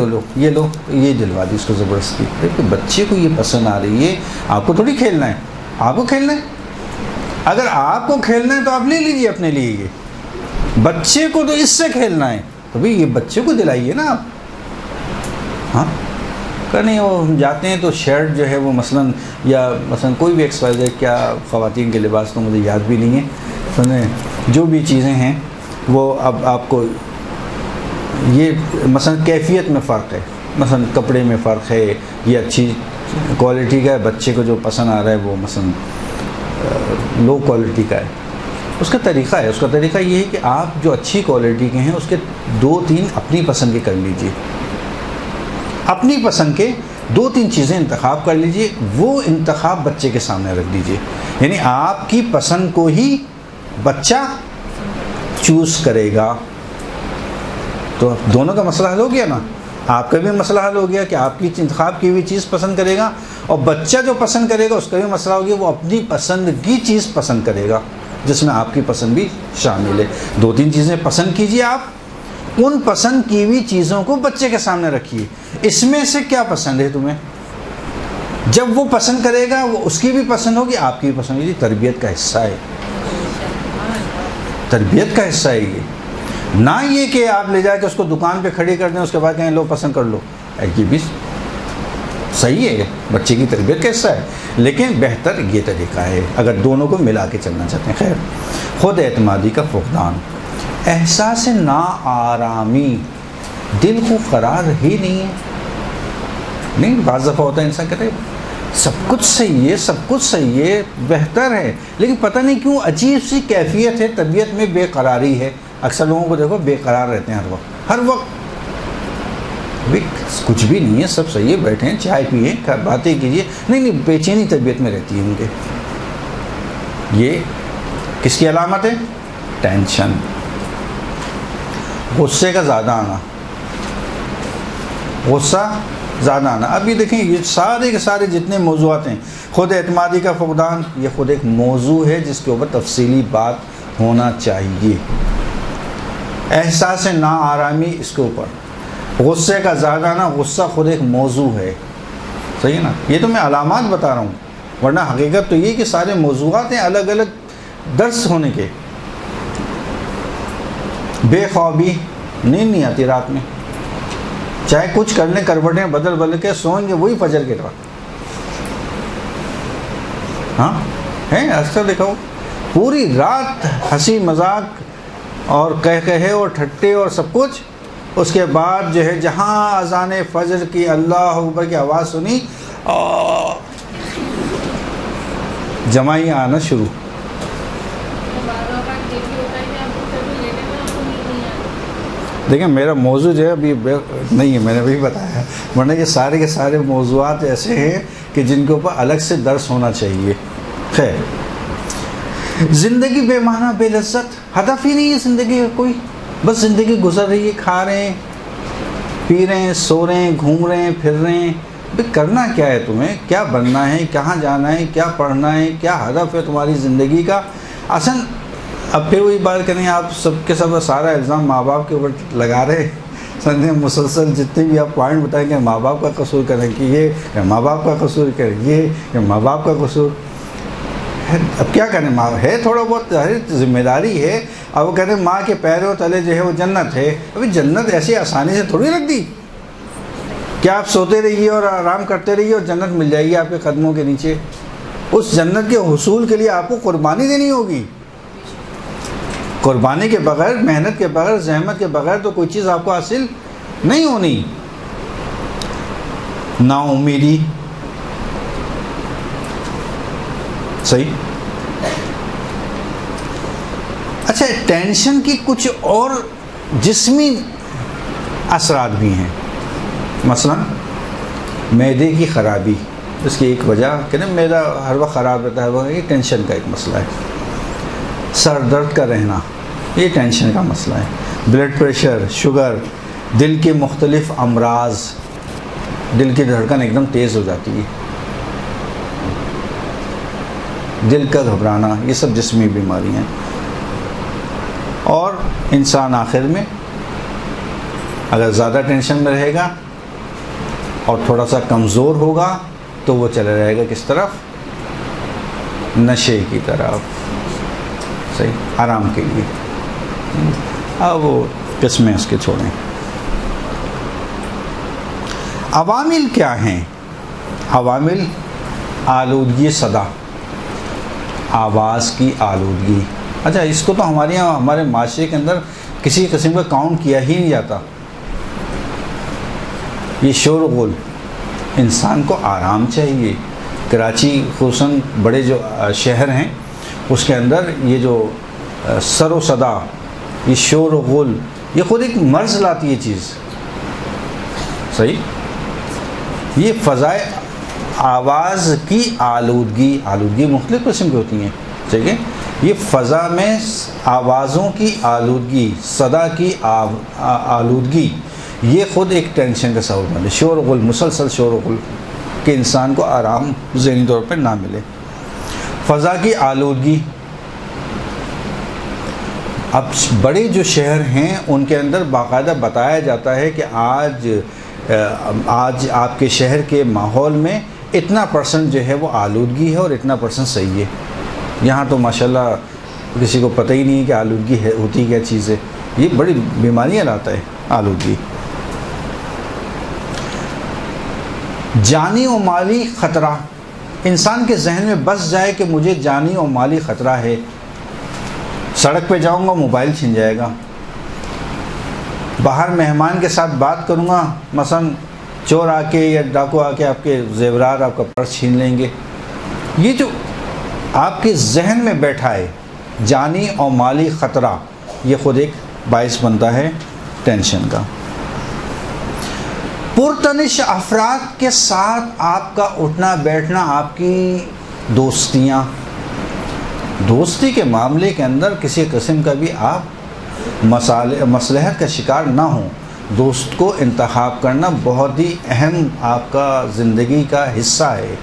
لو، یہ دلوا دی اس کو زبردستی. بچے کو یہ پسند آ رہی ہے، آپ کو تھوڑی کھیلنا ہے. آپ کو کھیلنا ہے، اگر آپ کو کھیلنا ہے تو آپ لے لیجیے اپنے لیے. یہ بچے کو تو اس سے کھیلنا ہے، تو بھئی یہ بچے کو دلائیے نا آپ. ہاں کہ نہیں، وہ ہم جاتے ہیں تو شرٹ جو ہے وہ مثلا کوئی بھی ایکسرسائز، کیا خواتین کے لباس تو مجھے یاد بھی نہیں ہے، سنیں جو بھی چیزیں ہیں وہ اب آپ کو یہ مثلا کیفیت میں فرق ہے، مثلا کپڑے میں فرق ہے، یہ اچھی کوالٹی کا ہے، بچے کو جو پسند آ رہا ہے وہ مثلا لو کوالٹی کا ہے. اس کا طریقہ ہے، اس کا طریقہ یہ ہے کہ آپ جو اچھی کوالٹی کے ہیں اس کے 2-3 اپنی پسند کے کر لیجئے. اپنی پسند کے 2-3 چیزیں انتخاب کر لیجئے، وہ انتخاب بچے کے سامنے رکھ دیجئے. یعنی آپ کی پسند کو ہی بچہ چوز کرے گا. تو دونوں کا مسئلہ حل ہو گیا نا. آپ کا بھی مسئلہ حل ہو گیا کہ آپ کی انتخاب کی ہوئی چیز پسند کرے گا، اور بچہ جو پسند کرے گا اس کا بھی مسئلہ ہو گیا، وہ اپنی پسند کی چیز پسند کرے گا جس میں آپ کی پسند بھی شامل ہے. 2-3 چیزیں پسند کیجئے، آپ ان پسند کی ہوئی چیزوں کو بچے کے سامنے رکھیے. اس میں سے کیا پسند ہے تمہیں؟ جب وہ پسند کرے گا، وہ اس کی بھی پسند ہوگی، آپ کی بھی پسند ہوگی. تربیت کا حصہ ہے، تربیت کا حصہ ہے یہ. نہ یہ کہ آپ لے جا کے اس کو دکان پہ کھڑی کر دیں، اس کے بعد کہیں لو پسند کر لو. یہ بھی صحیح ہے، بچے کی تربیت کا حصہ ہے، لیکن بہتر یہ طریقہ ہے اگر دونوں کو ملا کے چلنا چاہتے ہیں. خیر، خود اعتمادی کا فقدان، احساس ناآرامی، دل کو قرار ہی نہیں ہے. نہیں، بعض دفعہ ہوتا ہے انسان کہتا ہے سب کچھ صحیح ہے، سب کچھ صحیح ہے، بہتر ہے، لیکن پتہ نہیں کیوں عجیب سی کیفیت ہے، طبیعت میں بے قراری ہے. اکثر لوگوں کو دیکھو بے قرار رہتے ہیں ہر وقت. بھی کچھ بھی نہیں ہے، سب صحیح ہے، بیٹھیں چائے پئیں باتیں کیجیے. نہیں، بے چینی طبیعت میں رہتی ہے ان کے. یہ کس کی علامت ہے؟ ٹینشن، غصے کا زیادہ آنا، غصہ زیادہ آنا. ابھی دیکھیں یہ سارے کے سارے جتنے موضوعات ہیں، خود اعتمادی کا فقدان، یہ خود ایک موضوع ہے جس کے اوپر تفصیلی بات ہونا چاہیے. احساس ناآرامی اس کے اوپر، غصے کا زیادہ آنا، غصہ خود ایک موضوع ہے. صحیح ہے نا؟ یہ تو میں علامات بتا رہا ہوں، ورنہ حقیقت تو یہ کہ سارے موضوعات ہیں الگ الگ درس ہونے کے. بے خوابی، نیند نہیں آتی رات میں، چاہے کچھ کر لیں، کروٹیں بدل کے سوئیں گے وہی فجر کے بعد. ہاں ہے اکثر دیکھا ہو، پوری رات ہنسی مذاق اور کہے اور ٹھٹے اور سب کچھ، اس کے بعد جو ہے جہاں اذان فجر کی اللہ اکبر کی آواز سنی جمائی آنا شروع. دیکھیں میرا موضوع جو ہے ابھی نہیں ہے، میں نے بھی بتایا، ورنہ یہ سارے کے سارے موضوعات ایسے ہیں کہ جن کے اوپر الگ سے درس ہونا چاہیے. خیر، زندگی بے معنی بے لذت، ہدف ہی نہیں ہے زندگی کا کوئی، بس زندگی گزر رہی ہے، کھا رہے ہیں، پی رہے ہیں، سو رہے ہیں، گھوم رہے ہیں، پھر رہے ہیں. بھئی کرنا کیا ہے تمہیں؟ کیا بننا ہے؟ کہاں جانا ہے؟ کیا پڑھنا ہے؟ کیا ہدف ہے تمہاری زندگی کا؟ اصل اب پھر وہی بات کریں، آپ سب کے سب سارا الزام ماں باپ کے اوپر لگا رہے سنجے، مسلسل جتنے بھی آپ پوائنٹ بتائیں گے ماں باپ کا قصور کریں کہ یہ، کہ ماں باپ کا قصور کریں یہ، کہ ماں باپ کا قصور. اب کیا کریں، ماں ہے تھوڑا بہت ذمہ داری ہے. اب وہ کہتے ہیں ماں کے پیروں تلے جو ہے وہ جنت ہے. ابھی جنت ایسی آسانی سے تھوڑی رکھ دی. کیا آپ سوتے رہیے اور آرام کرتے رہیے اور جنت مل جائے گی آپ کے قدموں کے نیچے؟ اس جنت کے حصول کے لیے آپ کو قربانی دینی ہوگی. قربانی کے بغیر، محنت کے بغیر، زحمت کے بغیر تو کوئی چیز آپ کو حاصل نہیں ہونی. نا امیدی، صحیح. اچھا، ٹینشن کی کچھ اور جسمی اثرات بھی ہیں. مثلا معدے کی خرابی، اس کی ایک وجہ کہ نا میدا ہر وقت خراب رہتا ہے، وہ یہ ٹینشن کا ایک مسئلہ ہے. سر درد کا رہنا، یہ ٹینشن کا مسئلہ ہے. بلڈ پریشر، شوگر، دل کے مختلف امراض، دل کی دھڑکن ایک دم تیز ہو جاتی ہے، دل کا گھبرانا، یہ سب جسمی بیماری ہیں. اور انسان آخر میں اگر زیادہ ٹینشن میں رہے گا اور تھوڑا سا کمزور ہوگا تو وہ چلا رہے گا کس طرف؟ نشے کی طرف. صحیح، آرام کے لیے. اب وہ قسمیں اس کے چھوڑیں. عوامل کیا ہیں؟ عوامل: آلودگی صدا، آواز کی آلودگی. اچھا، اس کو تو ہمارے یہاں ہمارے معاشرے کے اندر کسی قسم کا کاؤنٹ کیا ہی نہیں جاتا. یہ شور و غل، انسان کو آرام چاہیے. کراچی خصوصاً بڑے جو شہر ہیں اس کے اندر یہ جو سر و صدا، یہ شور و غل، یہ خود ایک مرض لاتی ہے چیز. صحیح. یہ فضائے آواز کی آلودگی مختلف قسم کی ہوتی ہیں. ٹھیک ہے، یہ فضا میں آوازوں کی آلودگی، صدا کی آلودگی، یہ خود ایک ٹینشن کا سبب بنے. شور و غل، مسلسل شور و غل کہ انسان کو آرام ذہنی طور پر نہ ملے. فضا کی آلودگی، اب بڑے جو شہر ہیں ان کے اندر باقاعدہ بتایا جاتا ہے کہ آج آپ کے شہر کے ماحول میں اتنا پرسنٹ جو ہے وہ آلودگی ہے اور اتنا پرسنٹ صحیح ہے. یہاں تو ماشاءاللہ کسی کو پتہ ہی نہیں ہے کہ آلودگی ہے، ہوتی کیا چیز ہے. یہ بڑی بیماریاں لاتا ہے آلودگی. جانی و مالی خطرہ، انسان کے ذہن میں بس جائے کہ مجھے جانی و مالی خطرہ ہے. سڑک پہ جاؤں گا موبائل چھن جائے گا، باہر مہمان کے ساتھ بات کروں گا مثلا چور آ کے یا ڈاکو آ کے آپ کے زیورات، آپ کا پرس چھین لیں گے. یہ جو آپ کے ذہن میں بیٹھا ہے جانی اور مالی خطرہ، یہ خود ایک باعث بنتا ہے ٹینشن کا. پرتنش افراد کے ساتھ آپ کا اٹھنا بیٹھنا، آپ کی دوستیاں، دوستی کے معاملے کے اندر کسی قسم کا بھی آپ مصلحت کا شکار نہ ہوں. دوست کو انتخاب کرنا بہت ہی اہم آپ کا زندگی کا حصہ ہے.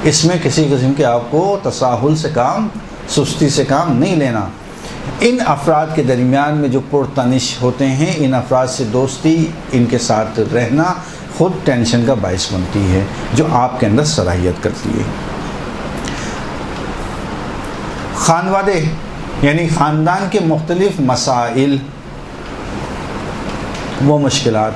اس میں کسی قسم کے آپ کو تساہل سے کام، سستی سے کام نہیں لینا. ان افراد کے درمیان میں جو پرتنش ہوتے ہیں، ان افراد سے دوستی، ان کے ساتھ رہنا خود ٹینشن کا باعث بنتی ہے، جو آپ کے اندر صلاحیت کرتی ہے. خانوادے یعنی خاندان کے مختلف مسائل، وہ مشکلات،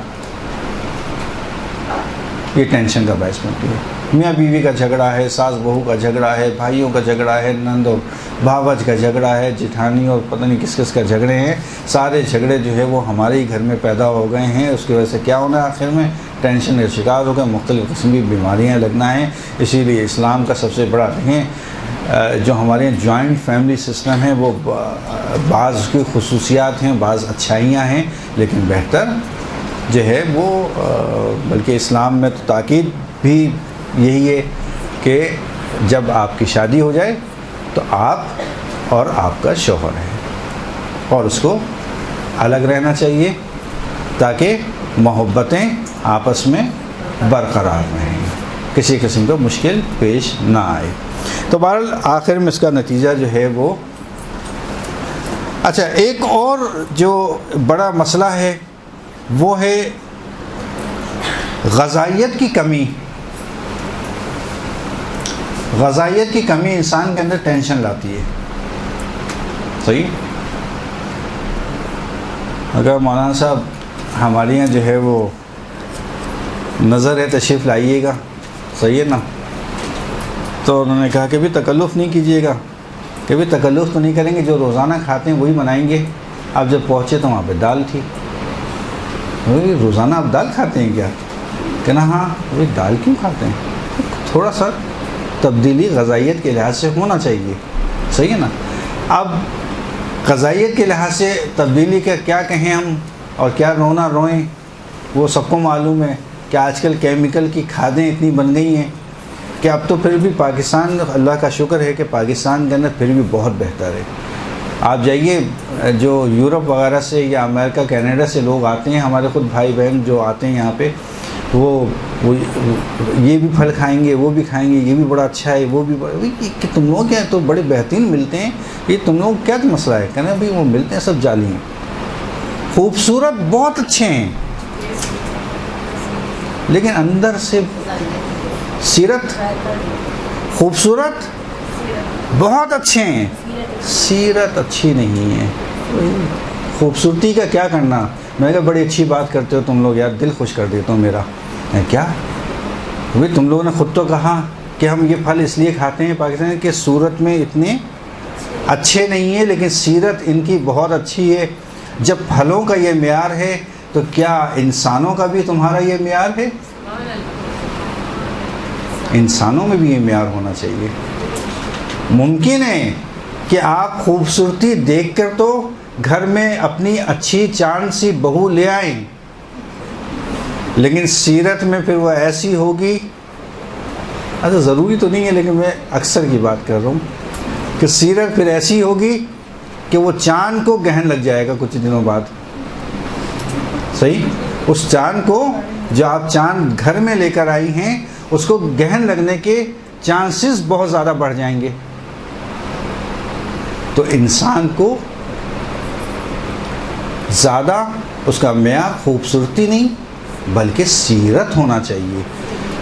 یہ ٹینشن کا باعث بنتی ہے. میاں بیوی کا جھگڑا ہے، ساس بہو کا جھگڑا ہے، بھائیوں کا جھگڑا ہے، نند اور بھاوج کا جھگڑا ہے، جٹھانی اور پتہ نہیں کس کس کا جھگڑے ہیں. سارے جھگڑے جو ہے وہ ہمارے ہی گھر میں پیدا ہو گئے ہیں. اس کی وجہ سے کیا ہونا ہے؟ آخر میں ٹینشن کا شکار ہو گئے، مختلف قسم کی بیماریاں لگنا ہیں. اسی لیے اسلام کا سب سے بڑا دیکھیں جو ہمارے جوائنٹ فیملی سسٹم ہے، وہ بعض کی خصوصیات ہیں، بعض اچھائیاں ہیں، لیکن بہتر جو ہے وہ بلکہ اسلام میں تو تاکید بھی یہی ہے کہ جب آپ کی شادی ہو جائے تو آپ اور آپ کا شوہر ہے اور اس کو الگ رہنا چاہیے تاکہ محبتیں آپس میں برقرار رہیں، کسی قسم کا مشکل پیش نہ آئے. تو بہرحال آخر میں اس کا نتیجہ جو ہے وہ اچھا. ایک اور جو بڑا مسئلہ ہے وہ ہے غذائیت کی کمی. غذائیت کی کمی انسان کے اندر ٹینشن لاتی ہے. صحیح. اگر مولانا صاحب ہمارے یہاں جو ہے وہ نظر ہے تشریف لائیے گا، صحیح ہے نا، تو انہوں نے کہا کہ بھی تکلف نہیں کیجیے گا، کہ بھی تکلف تو نہیں کریں گے، جو روزانہ کھاتے ہیں وہی بنائیں گے. اب جب پہنچے تو وہاں پہ دال تھی. روزانہ آپ دال کھاتے ہیں کیا؟ کہنا ہاں. دال کیوں کھاتے ہیں؟ تھوڑا سا تبدیلی غذائیت کے لحاظ سے ہونا چاہیے، صحیح ہے نا. اب غذائیت کے لحاظ سے تبدیلی کا کیا کہیں ہم اور کیا رونا روئیں، وہ سب کو معلوم ہے کہ آج کل کیمیکل کی کھادیں اتنی بن گئی ہیں کہ اب تو پھر بھی پاکستان، اللہ کا شکر ہے کہ پاکستان کے اندر پھر بھی بہت بہتر ہے. آپ جائیے جو یورپ وغیرہ سے یا امریکہ کینیڈا سے لوگ آتے ہیں، ہمارے خود بھائی بہن جو آتے ہیں یہاں پہ، وہ یہ بھی پھل کھائیں گے، وہ بھی کھائیں گے، یہ بھی بڑا اچھا ہے، وہ بھی کہ تم لوگ کیا تو بڑے بہترین ملتے ہیں، یہ تم لوگ کیا مسئلہ ہے؟ کہنا بھائی وہ ملتے ہیں سب جعلی ہیں، خوبصورت بہت اچھے ہیں لیکن اندر سے سیرت، خوبصورت بہت اچھے ہیں، سیرت اچھی نہیں ہے. خوبصورتی کا کیا کرنا؟ میں نے کہا بڑی اچھی بات کرتے ہو تم لوگ یار، دل خوش کر دیتا ہوں میرا. کیا بھائی تم لوگوں نے خود تو کہا کہ ہم یہ پھل اس لیے کھاتے ہیں پاکستان کے صورت میں اتنے اچھے نہیں ہیں، لیکن سیرت ان کی بہت اچھی ہے. جب پھلوں کا یہ معیار ہے تو کیا انسانوں کا بھی تمہارا یہ معیار ہے؟ انسانوں میں بھی یہ معیار ہونا چاہیے. ممکن ہے کہ آپ خوبصورتی دیکھ کر تو گھر میں اپنی اچھی چاند سی بہو لے آئیں، لیکن سیرت میں پھر وہ ایسی ہوگی، اچھا ضروری تو نہیں ہے لیکن میں اکثر کی بات کر رہا ہوں کہ سیرت پھر ایسی ہوگی کہ وہ چاند کو گہن لگ جائے گا کچھ دنوں بعد. صحیح. اس چاند کو جو آپ چاند گھر میں لے کر آئی ہیں اس کو گہن لگنے کے چانسز بہت زیادہ بڑھ جائیں گے. تو انسان کو زیادہ اس کا معیار خوبصورتی نہیں بلکہ سیرت ہونا چاہیے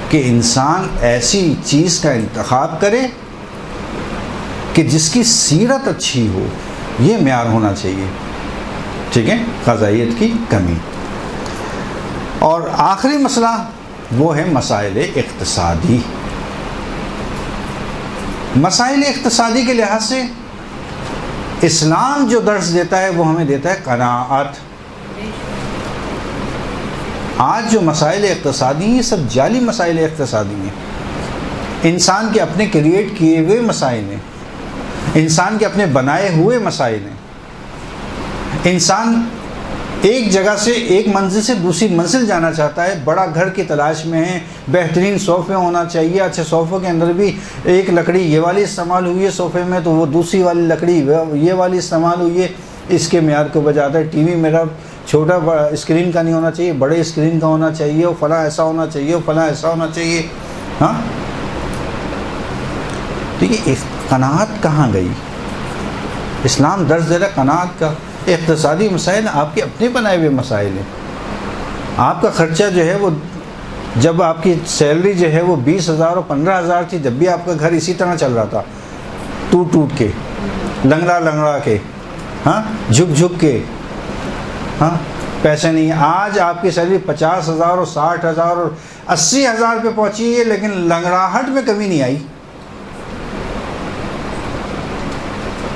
کہ انسان ایسی چیز کا انتخاب کرے کہ جس کی سیرت اچھی ہو، یہ معیار ہونا چاہیے. ٹھیک ہے. غذائیت کی کمی. اور آخری مسئلہ وہ ہے مسائل اقتصادی. مسائل اقتصادی کے لحاظ سے اسلام جو درس دیتا ہے وہ ہمیں دیتا ہے قناعت. آج جو مسائل اقتصادی ہیں سب جعلی مسائل اقتصادی ہیں، انسان کے اپنے کریٹ کیے ہوئے مسائل ہیں، انسان کے اپنے بنائے ہوئے مسائل ہیں۔ انسان ایک جگہ سے ایک منزل سے دوسری منزل جانا چاہتا ہے، بڑا گھر کی تلاش میں ہے، بہترین صوفے ہونا چاہیے، اچھے صوفوں کے اندر بھی ایک لکڑی یہ والی استعمال ہوئی ہے صوفے میں تو وہ دوسری والی لکڑی یہ والی استعمال ہوئی ہے، اس کے معیار کو بجاتا ہے۔ ٹی وی میرا چھوٹا اسکرین کا نہیں ہونا چاہیے، بڑے اسکرین کا ہونا چاہیے، وہ فلاں ایسا ہونا چاہیے، وہ فلاں ایسا ہونا چاہیے۔ ہاں دیکھیے قناعت کہاں گئی؟ اسلام درس دے رہا قناعت کا۔ اقتصادی مسائل آپ کے اپنے بنائے ہوئے مسائل ہیں۔ آپ کا خرچہ جو ہے وہ جب آپ کی سیلری جو ہے وہ 20,000 اور 15,000 تھی، جب بھی آپ کا گھر اسی طرح چل رہا تھا، ٹوٹ کے، لنگڑا کے، ہاں جھک کے، ہاں پیسے نہیں۔ آج آپ کی سیلری 50,000 اور 60,000 اور 80,000 پہ پہنچی ہے، لیکن لنگڑاہٹ میں کمی نہیں آئی،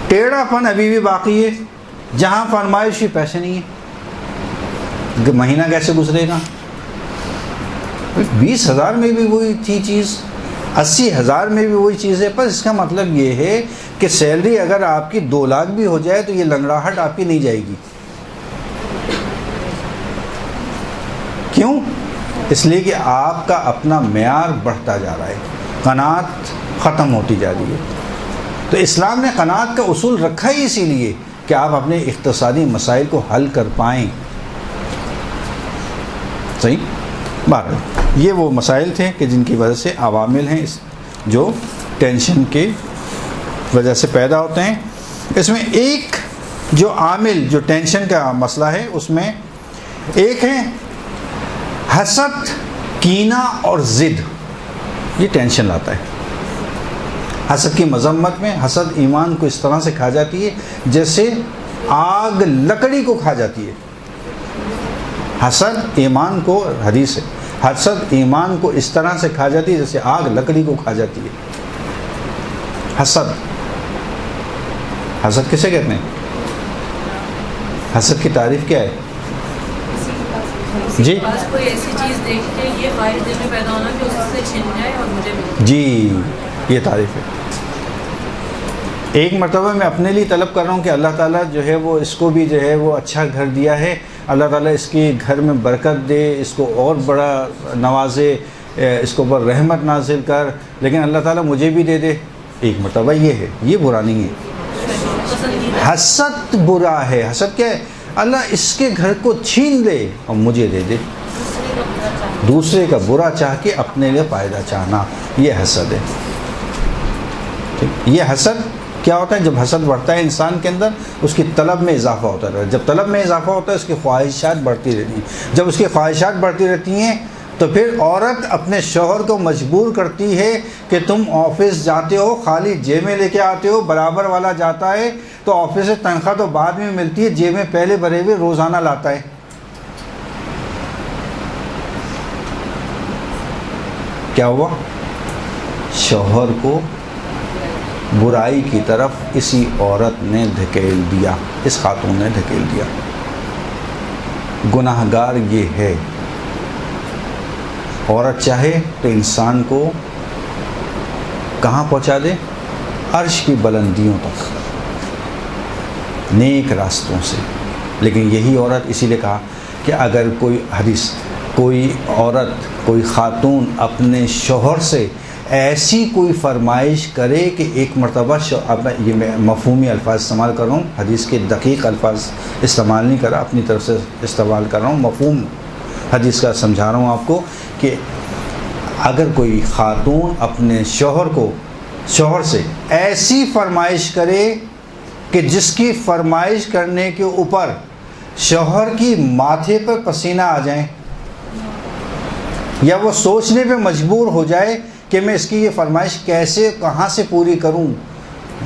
ٹیڑھا پن ابھی بھی باقی ہے۔ جہاں فرمائش کی پیسے نہیں ہے، مہینہ کیسے گزرے گا؟ 20,000 میں بھی وہی تھی چیز، 80,000 میں بھی وہی چیز ہے۔ پر اس کا مطلب یہ ہے کہ سیلری اگر آپ کی 2 لاکھ بھی ہو جائے تو یہ لنگڑاہٹ آپ کی نہیں جائے گی۔ کیوں؟ اس لیے کہ آپ کا اپنا معیار بڑھتا جا رہا ہے، قناعت ختم ہوتی جا رہی ہے۔ تو اسلام نے قناعت کا اصول رکھا ہی اسی لیے کہ آپ اپنے اقتصادی مسائل کو حل کر پائیں۔ صحیح؟ بہرحال یہ وہ مسائل تھے کہ جن کی وجہ سے عوامل ہیں جو ٹینشن کی وجہ سے پیدا ہوتے ہیں۔ اس میں ایک جو عامل جو ٹینشن کا مسئلہ ہے اس میں ایک ہے حسد، کینہ اور ضد، یہ ٹینشن لاتا ہے۔ حسد کی مذمت میں حسد ایمان کو اس طرح سے کھا جاتی ہے جیسے آگ لکڑی کو کھا جاتی ہے۔ حسد ایمان کو، حدیث ہے، حسد ایمان کو اس طرح سے کھا جاتی ہے جیسے آگ لکڑی کو کھا جاتی ہے۔ حسد، حسد کسے کہتے ہیں؟ حسد کی تعریف کیا ہے؟ جی کوئی ایسی چیز دیکھ کے یہ خواہش دل میں پیدا ہونا کہ اس سے چھن جائے اور مجھے بھی۔ جی یہ تعریف ہے۔ ایک مرتبہ میں اپنے لیے طلب کر رہا ہوں کہ اللہ تعالیٰ جو ہے وہ اس کو بھی جو ہے وہ اچھا گھر دیا ہے، اللہ تعالیٰ اس کی گھر میں برکت دے، اس کو اور بڑا نوازے، اس کو پر رحمت نازل کر، لیکن اللہ تعالیٰ مجھے بھی دے دے۔ ایک مرتبہ یہ ہے، یہ برا نہیں ہے۔ حسد برا ہے۔ حسد کیا ہے؟ اللہ اس کے گھر کو چھین لے اور مجھے دے دے، دوسرے کا برا چاہ کے اپنے لیے فائدہ چاہنا، یہ حسد ہے۔ یہ حسد کیا ہوتا ہے؟ جب حسد بڑھتا ہے انسان کے اندر، اس کی طلب میں اضافہ ہوتا ہے۔ جب طلب میں اضافہ ہوتا ہے اس کی خواہشات بڑھتی رہتی ہیں۔ جب اس کی خواہشات بڑھتی رہتی ہیں تو پھر عورت اپنے شوہر کو مجبور کرتی ہے کہ تم آفس جاتے ہو خالی جیبیں لے کے آتے ہو، برابر والا جاتا ہے تو آفس سے تنخواہ تو بعد میں ملتی ہے، جیبیں پہلے بھرے ہوئے روزانہ لاتا ہے۔ کیا ہوا؟ شوہر کو برائی کی طرف اسی عورت نے دھکیل دیا، اس خاتون نے دھکیل دیا۔ گناہگار یہ ہے۔ عورت چاہے تو انسان کو کہاں پہنچا دے؟ عرش کی بلندیوں تک، نیک راستوں سے۔ لیکن یہی عورت، اسی لیے کہا کہ اگر کوئی حدیث، کوئی عورت، کوئی خاتون اپنے شوہر سے ایسی کوئی فرمائش کرے کہ ایک مرتبہ یہ میں مفہومی الفاظ استعمال کر رہا ہوں، حدیث کے دقیق الفاظ استعمال نہیں کر رہا، اپنی طرف سے استعمال کر رہا ہوں، مفہوم حدیث کا سمجھا رہا ہوں آپ کو، کہ اگر کوئی خاتون اپنے شوہر سے ایسی فرمائش کرے کہ جس کی فرمائش کرنے کے اوپر شوہر کی ماتھے پر پسینہ آ جائیں، یا وہ سوچنے پہ مجبور ہو جائے کہ میں اس کی یہ فرمائش کیسے، کہاں سے پوری کروں،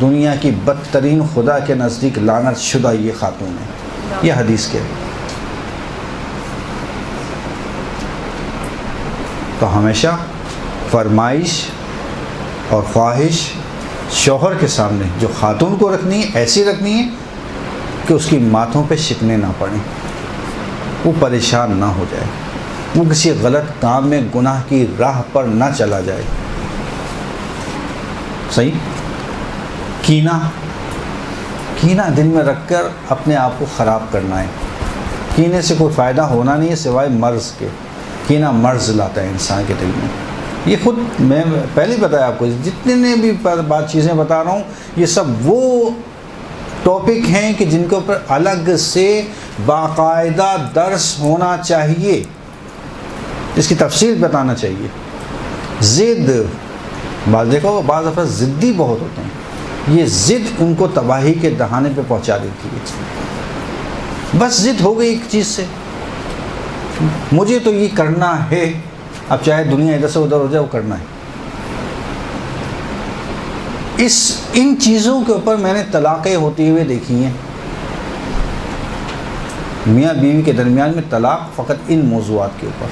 دنیا کی بدترین، خدا کے نزدیک لعنت شدہ یہ خاتون ہے۔ یہ حدیث کے تو ہمیشہ فرمائش اور خواہش شوہر کے سامنے جو خاتون کو رکھنی ہے، ایسی رکھنی ہے کہ اس کی ماتھوں پہ شکنیں نہ پڑیں، وہ پریشان نہ ہو جائے۔ وہ کسی غلط کام میں گناہ کی راہ پر نہ چلا جائے. صحیح. کینہ دل میں رکھ کر اپنے آپ کو خراب کرنا ہے. کینے سے کوئی فائدہ ہونا نہیں ہے سوائے مرض کے. کینہ مرض لاتا ہے انسان کے دل میں. یہ خود میں پہلے بتایا آپ کو، جتنے بھی بات چیزیں بتا رہا ہوں یہ سب وہ ٹاپک ہیں کہ جن کے اوپر الگ سے باقاعدہ درس ہونا چاہیے، اس کی تفصیل بتانا چاہیے. ضد، دیکھو بعض دفعہ ضدی بہت ہوتے ہیں، یہ ضد ان کو تباہی کے دہانے پہ پہنچا دیتی ہے. بس ضد ہو گئی ایک چیز سے، مجھے تو یہ کرنا ہے، اب چاہے دنیا ادھر سے ادھر ہو جائے وہ کرنا ہے. ان چیزوں کے اوپر میں نے طلاقیں ہوتی ہوئے دیکھی ہیں. میاں بیوی کے درمیان میں طلاق فقط ان موضوعات کے اوپر.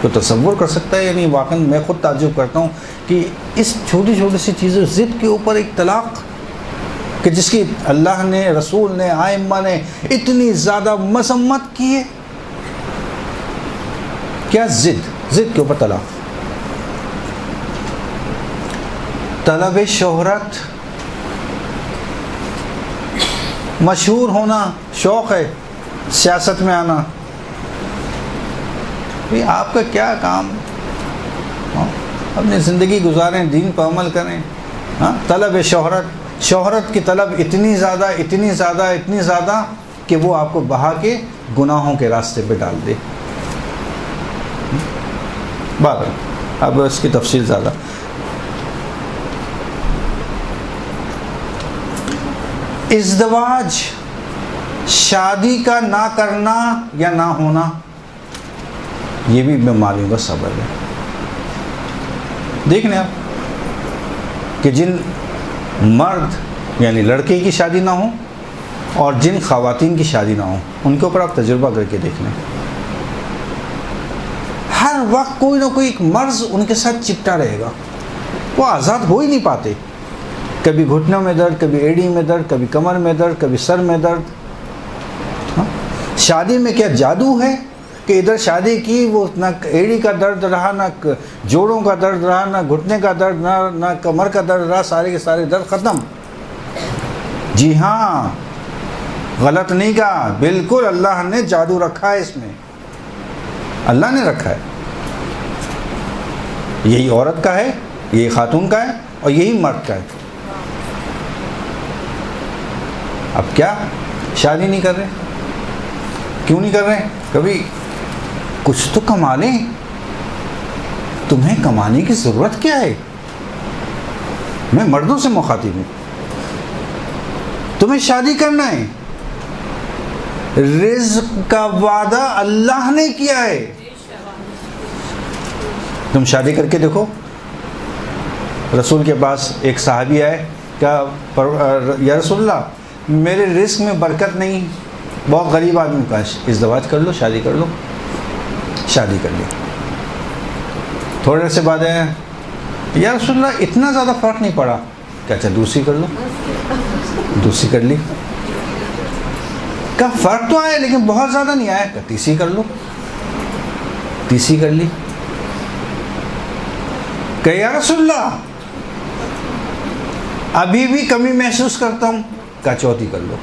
تو تصور کر سکتا ہے، یعنی واقعا میں خود تعجب کرتا ہوں کہ اس چھوٹی چھوٹی سی چیزوں ضد کے اوپر ایک طلاق کہ جس کی اللہ نے، رسول نے، ائمہ نے اتنی زیادہ مذمت کی ہے. کیا ضد کے اوپر طلاق. طلب شہرت، مشہور ہونا شوق ہے، سیاست میں آنا. آپ کا کیا کام، اپنی زندگی گزاریں، دین پر عمل کریں. طلب شہرت کی طلب اتنی زیادہ کہ وہ آپ کو بہا کے گناہوں کے راستے پہ ڈال دے. بات اب اس کی تفصیل زیادہ. ازدواج، شادی کا نہ کرنا یا نہ ہونا، یہ بھی بیماریوں کا سبب ہے. دیکھ لیں آپ کہ جن مرد یعنی لڑکے کی شادی نہ ہو اور جن خواتین کی شادی نہ ہو، ان کے اوپر آپ تجربہ کر کے دیکھ لیں. ہر وقت کوئی نہ کوئی ایک مرض ان کے ساتھ چپٹا رہے گا، وہ آزاد ہو ہی نہیں پاتے. کبھی گھٹنوں میں درد، کبھی ایڑی میں درد، کبھی کمر میں درد، کبھی سر میں درد. شادی میں کیا جادو ہے کہ ادھر شادی کی وہ نہ ایڑی کا درد رہا، نہ جوڑوں کا درد رہا، نہ گھٹنے کا درد، نہ کمر کا درد رہا، سارے کے سارے درد ختم. جی ہاں، غلط نہیں کہا، بالکل اللہ نے جادو رکھا ہے اس میں، اللہ نے رکھا ہے. یہی عورت کا ہے، یہی خاتون کا ہے اور یہی مرد کا ہے. اب کیا شادی نہیں کر رہے؟ کیوں نہیں کر رہے؟ کبھی کچھ تو کما لیں. تمہیں کمانے کی ضرورت کیا ہے؟ میں مردوں سے مخاطب ہوں. تمہیں شادی کرنا ہے، رزق کا وعدہ اللہ نے کیا ہے. تم شادی کر کے دیکھو. رسول کے پاس ایک صحابی آئے، کہا یا رسول اللہ میرے رزق میں برکت نہیں، بہت غریب آدمی. کا ازدواج کر لو، شادی کر لو. شادی کر لی. تھوڑے عرصے بعد ہے، یا رسول اللہ اتنا زیادہ فرق نہیں پڑا. کہ اچھا دوسری کر لو. دوسری کر لی. کا فرق تو آیا لیکن بہت زیادہ نہیں آیا. کہ تیسری کر لو. تیسری کر لی. کہ یا رسول اللہ ابھی بھی کمی محسوس کرتا ہوں. کا چوتھی کر لو.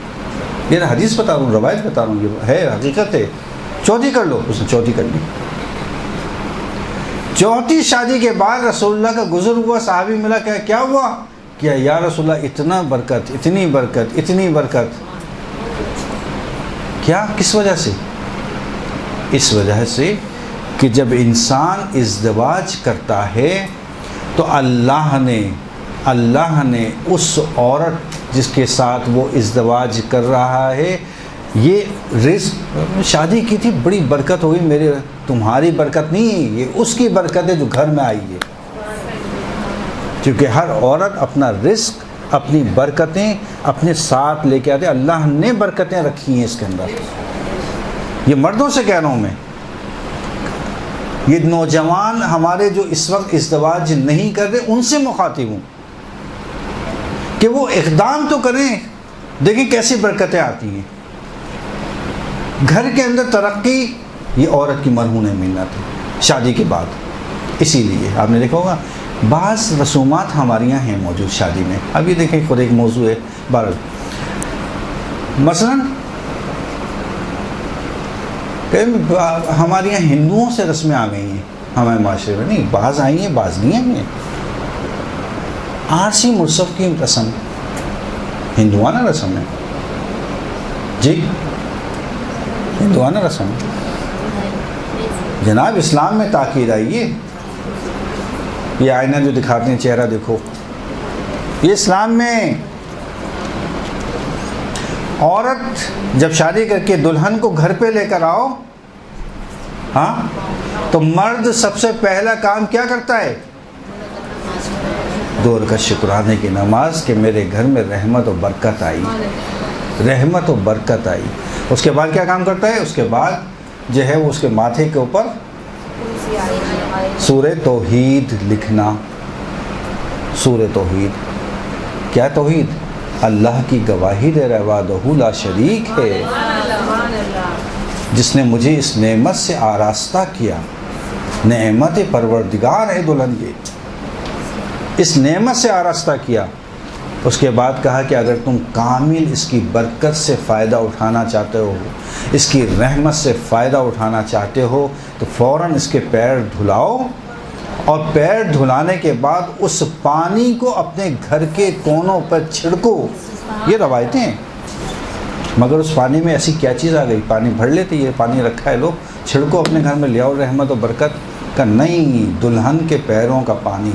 یہ حدیث بتا رہا ہوں، روایت بتا رہا ہوں، یہ ہے حقیقت ہے. چوتھی کر لو. اس نے چوتھی کر لی. چوتھی شادی کے بعد رسول اللہ کا گزر ہوا، صحابی ملا. کیا ہوا؟ کیا یا رسول اللہ اتنا برکت، اتنی برکت، اتنی برکت. کیا؟ کس وجہ سے؟ اس وجہ سے کہ جب انسان ازدواج کرتا ہے تو اللہ نے اس عورت جس کے ساتھ وہ ازدواج کر رہا ہے، یہ رزق شادی کی تھی، بڑی برکت ہوئی. میرے تمہاری برکت نہیں، یہ اس کی برکت ہے جو گھر میں آئی ہے. کیونکہ ہر عورت اپنا رزق، اپنی برکتیں اپنے ساتھ لے کے آتے. اللہ نے برکتیں رکھی ہیں اس کے اندر. یہ مردوں سے کہہ رہا ہوں میں. یہ نوجوان ہمارے جو اس وقت ازدواج نہیں کر رہے، ان سے مخاطب ہوں کہ وہ اقدام تو کریں. دیکھیں کیسی برکتیں آتی ہیں. گھر کے اندر ترقی، یہ عورت کی مرہون منت ہے شادی کے بعد. اسی لیے آپ نے دیکھا ہوگا بعض رسومات ہمارے یہاں ہیں موجود شادی میں. اب یہ دیکھیں خود ایک موضوع ہے بہرحال. مثلاً ہمارے یہاں ہندوؤں سے رسمیں آ گئی ہیں ہمارے معاشرے میں. نہیں، بعض آئی ہیں بعض نہیں آئی ہیں. عارسی مرصف کی رسم ہندوانہ رسم ہے جی، ہندوانہ رسم ہے جناب. اسلام میں تاکید آئی ہے. یہ آئینہ جو دکھاتے ہیں چہرہ دیکھو، یہ اسلام میں عورت جب شادی کر کے دلہن کو گھر پہ لے کر آؤ، ہاں، تو مرد سب سے پہلا کام کیا کرتا ہے؟ 2 رکعت شکرانے کی نماز کہ میرے گھر میں رحمت و برکت آئی، رحمت و برکت آئی. اس کے بعد کیا کام کرتا ہے؟ اس کے بعد جو ہے وہ اس کے ماتھے کے اوپر سورہ توحید لکھنا. سورہ توحید کیا توحید؟ اللہ کی گواہی دے رہا وحدہ لا شریک ہے، جس نے مجھے اس نعمت سے آراستہ کیا. نعمت پروردگار ہے دلہن کی، اس نعمت سے آراستہ کیا. اس کے بعد کہا کہ اگر تم کامل اس کی برکت سے فائدہ اٹھانا چاہتے ہو، اس کی رحمت سے فائدہ اٹھانا چاہتے ہو، تو فوراً اس کے پیر دھلاؤ، اور پیر دھلانے کے بعد اس پانی کو اپنے گھر کے کونوں پر چھڑکو. یہ روایتیں ہیں. مگر اس پانی میں ایسی کیا چیز آ گئی؟ پانی بھر لیتے، یہ پانی رکھا ہے، لو چھڑکو اپنے گھر میں، لے آؤ رحمت و برکت کا. نہیں، دلہن کے پیروں کا پانی.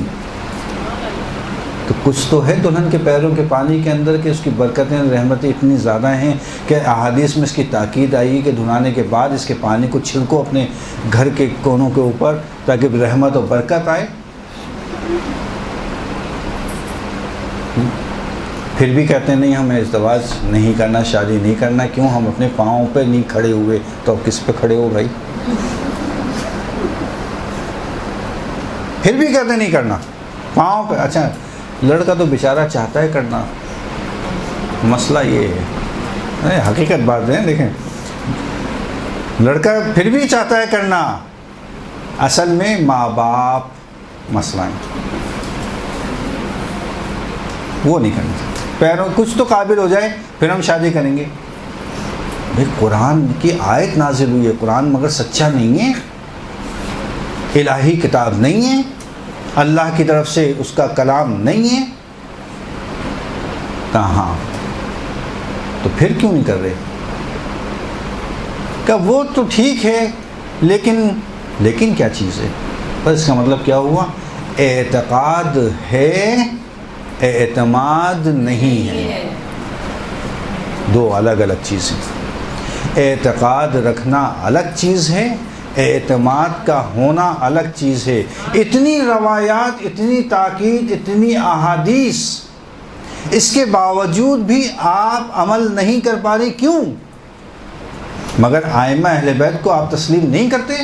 تو کچھ تو ہے دلہن کے پیروں کے پانی کے اندر کہ اس کی برکتیں رحمتیں اتنی زیادہ ہیں کہ احادیث میں اس کی تاکید آئی کہ دھلانے کے بعد اس کے پانی کو چھڑکو اپنے گھر کے کونوں کے اوپر تاکہ رحمت و برکت آئے. پھر بھی کہتے ہیں نہیں ہمیں ازدواج نہیں کرنا، شادی نہیں کرنا. کیوں؟ ہم اپنے پاؤں پہ نہیں کھڑے ہوئے. تو اب کس پہ کھڑے ہو بھائی؟ پھر بھی کہتے نہیں کرنا پاؤں پہ. اچھا، لڑکا تو بیچارہ چاہتا ہے کرنا. مسئلہ یہ ہے، حقیقت بات ہے. دیکھیں، لڑکا پھر بھی چاہتا ہے کرنا، اصل میں ماں باپ مسئلہ ہے، وہ نہیں کرنا چاہتے. پیروں کچھ تو قابل ہو جائے پھر ہم شادی کریں گے. بھائی قرآن کی آیت نازل ہوئی ہے، قرآن مگر سچا نہیں ہے، الہی کتاب نہیں ہے، اللہ کی طرف سے اس کا کلام نہیں ہے. کہاں؟ تو پھر کیوں نہیں کر رہے؟ کہ وہ تو ٹھیک ہے لیکن کیا چیز ہے؟ بس اس کا مطلب کیا ہوا؟ اعتقاد ہے، اعتماد نہیں ہے. 2 الگ الگ چیزیں. اعتقاد رکھنا الگ چیز ہے، اعتماد کا ہونا الگ چیز ہے. اتنی روایات، اتنی تاکید، اتنی احادیث، اس کے باوجود بھی آپ عمل نہیں کر پا رہے. کیوں؟ مگر ائمہ اہل بیت کو آپ تسلیم نہیں کرتے؟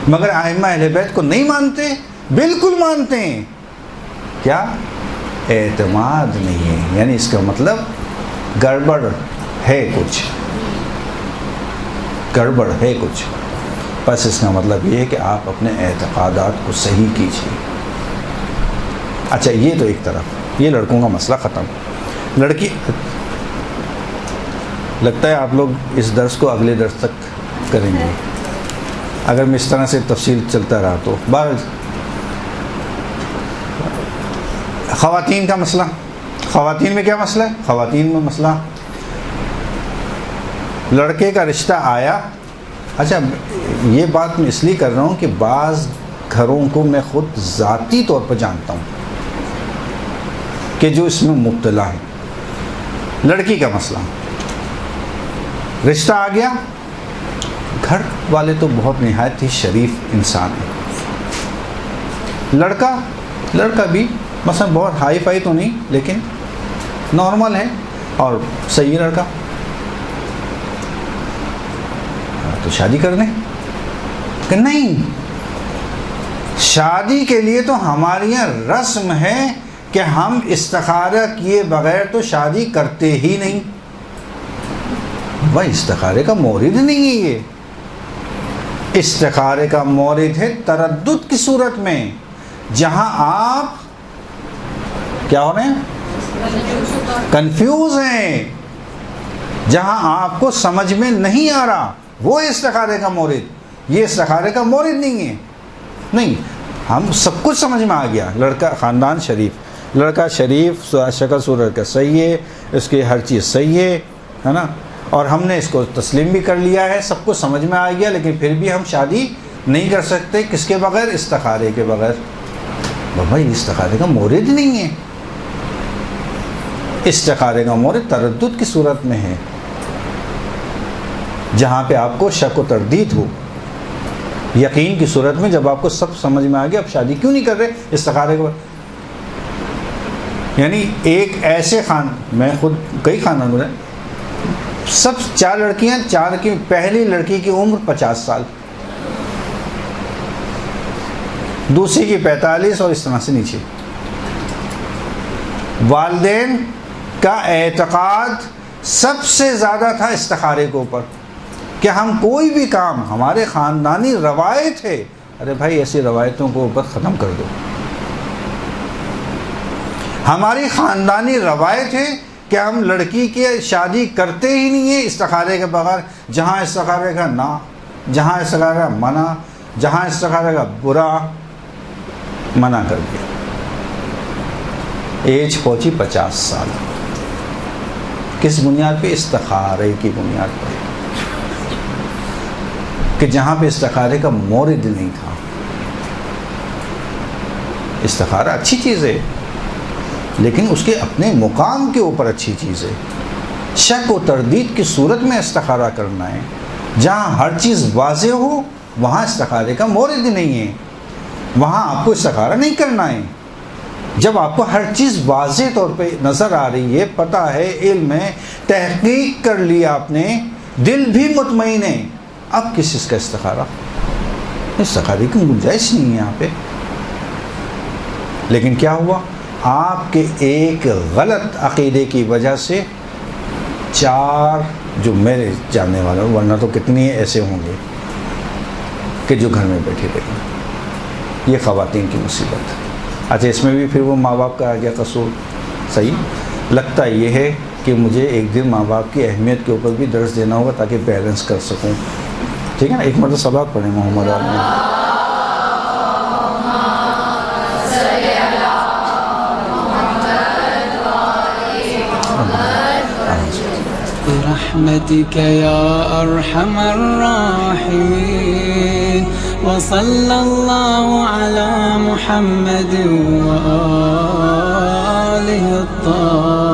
مگر ائمہ اہل بیت کو نہیں مانتے؟ بالکل مانتے ہیں. کیا؟ اعتماد نہیں ہے. یعنی اس کا مطلب گڑبڑ ہے، کچھ گڑبڑ ہے کچھ. بس اس کا مطلب یہ ہے کہ آپ اپنے اعتقادات کو صحیح کیجیے. اچھا، یہ تو ایک طرف، یہ لڑکوں کا مسئلہ ختم. لڑکی، لگتا ہے آپ لوگ اس درس کو اگلے درس تک کریں گے اگر میں اس طرح سے تفصیل چلتا رہا تو. خواتین کا مسئلہ، خواتین میں کیا مسئلہ ہے؟ خواتین میں مسئلہ، لڑکے کا رشتہ آیا. اچھا، یہ بات میں اس لیے کر رہا ہوں کہ بعض گھروں کو میں خود ذاتی طور پر جانتا ہوں کہ جو اس میں مبتلا ہے. لڑکی کا مسئلہ، رشتہ آ گیا، گھر والے تو بہت نہایت ہی شریف انسان ہیں. لڑکا بھی مثلا بہت ہائی فائی تو نہیں لیکن نارمل ہے اور صحیح لڑکا، تو شادی کر دیں. کہ نہیں، شادی کے لیے تو ہمارے یہاں رسم ہے کہ ہم استخارہ کیے بغیر تو شادی کرتے ہی نہیں. بھائی استخارے کا مورد نہیں ہے یہ. استخارے کا مورد ہے تردد کی صورت میں، جہاں آپ کیا ہو رہے ہیں؟ کنفیوز ہیں، جہاں آپ کو سمجھ میں نہیں آ رہا، وہ استخارے کا مورد۔ یہ استخارے کا مورد نہیں ہے، نہیں، ہم سب کچھ سمجھ میں آ گیا، لڑکا خاندان شریف، لڑکا شریف، شکل صورت کا صحیح ہے، اس کی ہر چیز صحیح ہے نا، اور ہم نے اس کو تسلیم بھی کر لیا ہے، سب کچھ سمجھ میں آ گیا، لیکن پھر بھی ہم شادی نہیں کر سکتے، کس کے بغیر؟ استخارے کے بغیر۔ بابا یہ استخارے کا مورد نہیں ہے، استخارے کا مورد تردد کی صورت میں ہے، جہاں پہ آپ کو شک و تردید ہو۔ یقین کی صورت میں جب آپ کو سب سمجھ میں آ گیا، اب شادی کیوں نہیں کر رہے استخارے کو؟ یعنی ایک ایسے میں خود کئی خاندان میں سب 4 لڑکیاں، 4 کی پہلی لڑکی کی عمر 50 سال، دوسری کی 45 اور اس طرح سے نیچے۔ والدین کا اعتقاد سب سے زیادہ تھا استخارے کے اوپر، کہ ہم کوئی بھی کام، ہمارے خاندانی روایت ہے، ارے بھائی ایسی روایتوں کو اوپر ختم کر دو۔ ہماری خاندانی روایت ہے کہ ہم لڑکی کی شادی کرتے ہی نہیں ہیں استخارے کے بغیر، جہاں استخارے کا نا، جہاں استخارے کا منع، جہاں استخارے کا برا، منع کر دیا۔ ایج پہنچی 50 سال، کس بنیاد پہ؟ استخارے کی بنیاد پر، کہ جہاں پہ استخارے کا مورد نہیں تھا۔ استخارہ اچھی چیز ہے، لیکن اس کے اپنے مقام کے اوپر اچھی چیز ہے۔ شک و تردید کی صورت میں استخارہ کرنا ہے، جہاں ہر چیز واضح ہو وہاں استخارے کا مورد نہیں ہے، وہاں آپ کو استخارہ نہیں کرنا ہے۔ جب آپ کو ہر چیز واضح طور پہ نظر آ رہی ہے، پتہ ہے، علم ہے، تحقیق کر لیا آپ نے، دل بھی مطمئن ہے، اب کس چیز کا استخارہ؟ استخارے کی گنجائش نہیں ہے یہاں پہ۔ لیکن کیا ہوا؟ آپ کے ایک غلط عقیدے کی وجہ سے 4 جو میرے جاننے والا ہوں، ورنہ تو کتنی ایسے ہوں گے کہ جو گھر میں بیٹھے رہے۔ یہ خواتین کی مصیبت ہے۔ اچھا، اس میں بھی پھر وہ ماں باپ کا آ گیا قصور۔ صحیح لگتا یہ ہے کہ مجھے ایک دن ماں باپ کی اہمیت کے اوپر بھی درس دینا ہوگا تاکہ بیلنس کر سکوں، ٹھیک ہے نا؟ ایک مرتبہ صلوات پڑھیں محمد علیہ۔ برحمتك يا أرحم الراحمين وصلى الله على محمد وآله الطاهرين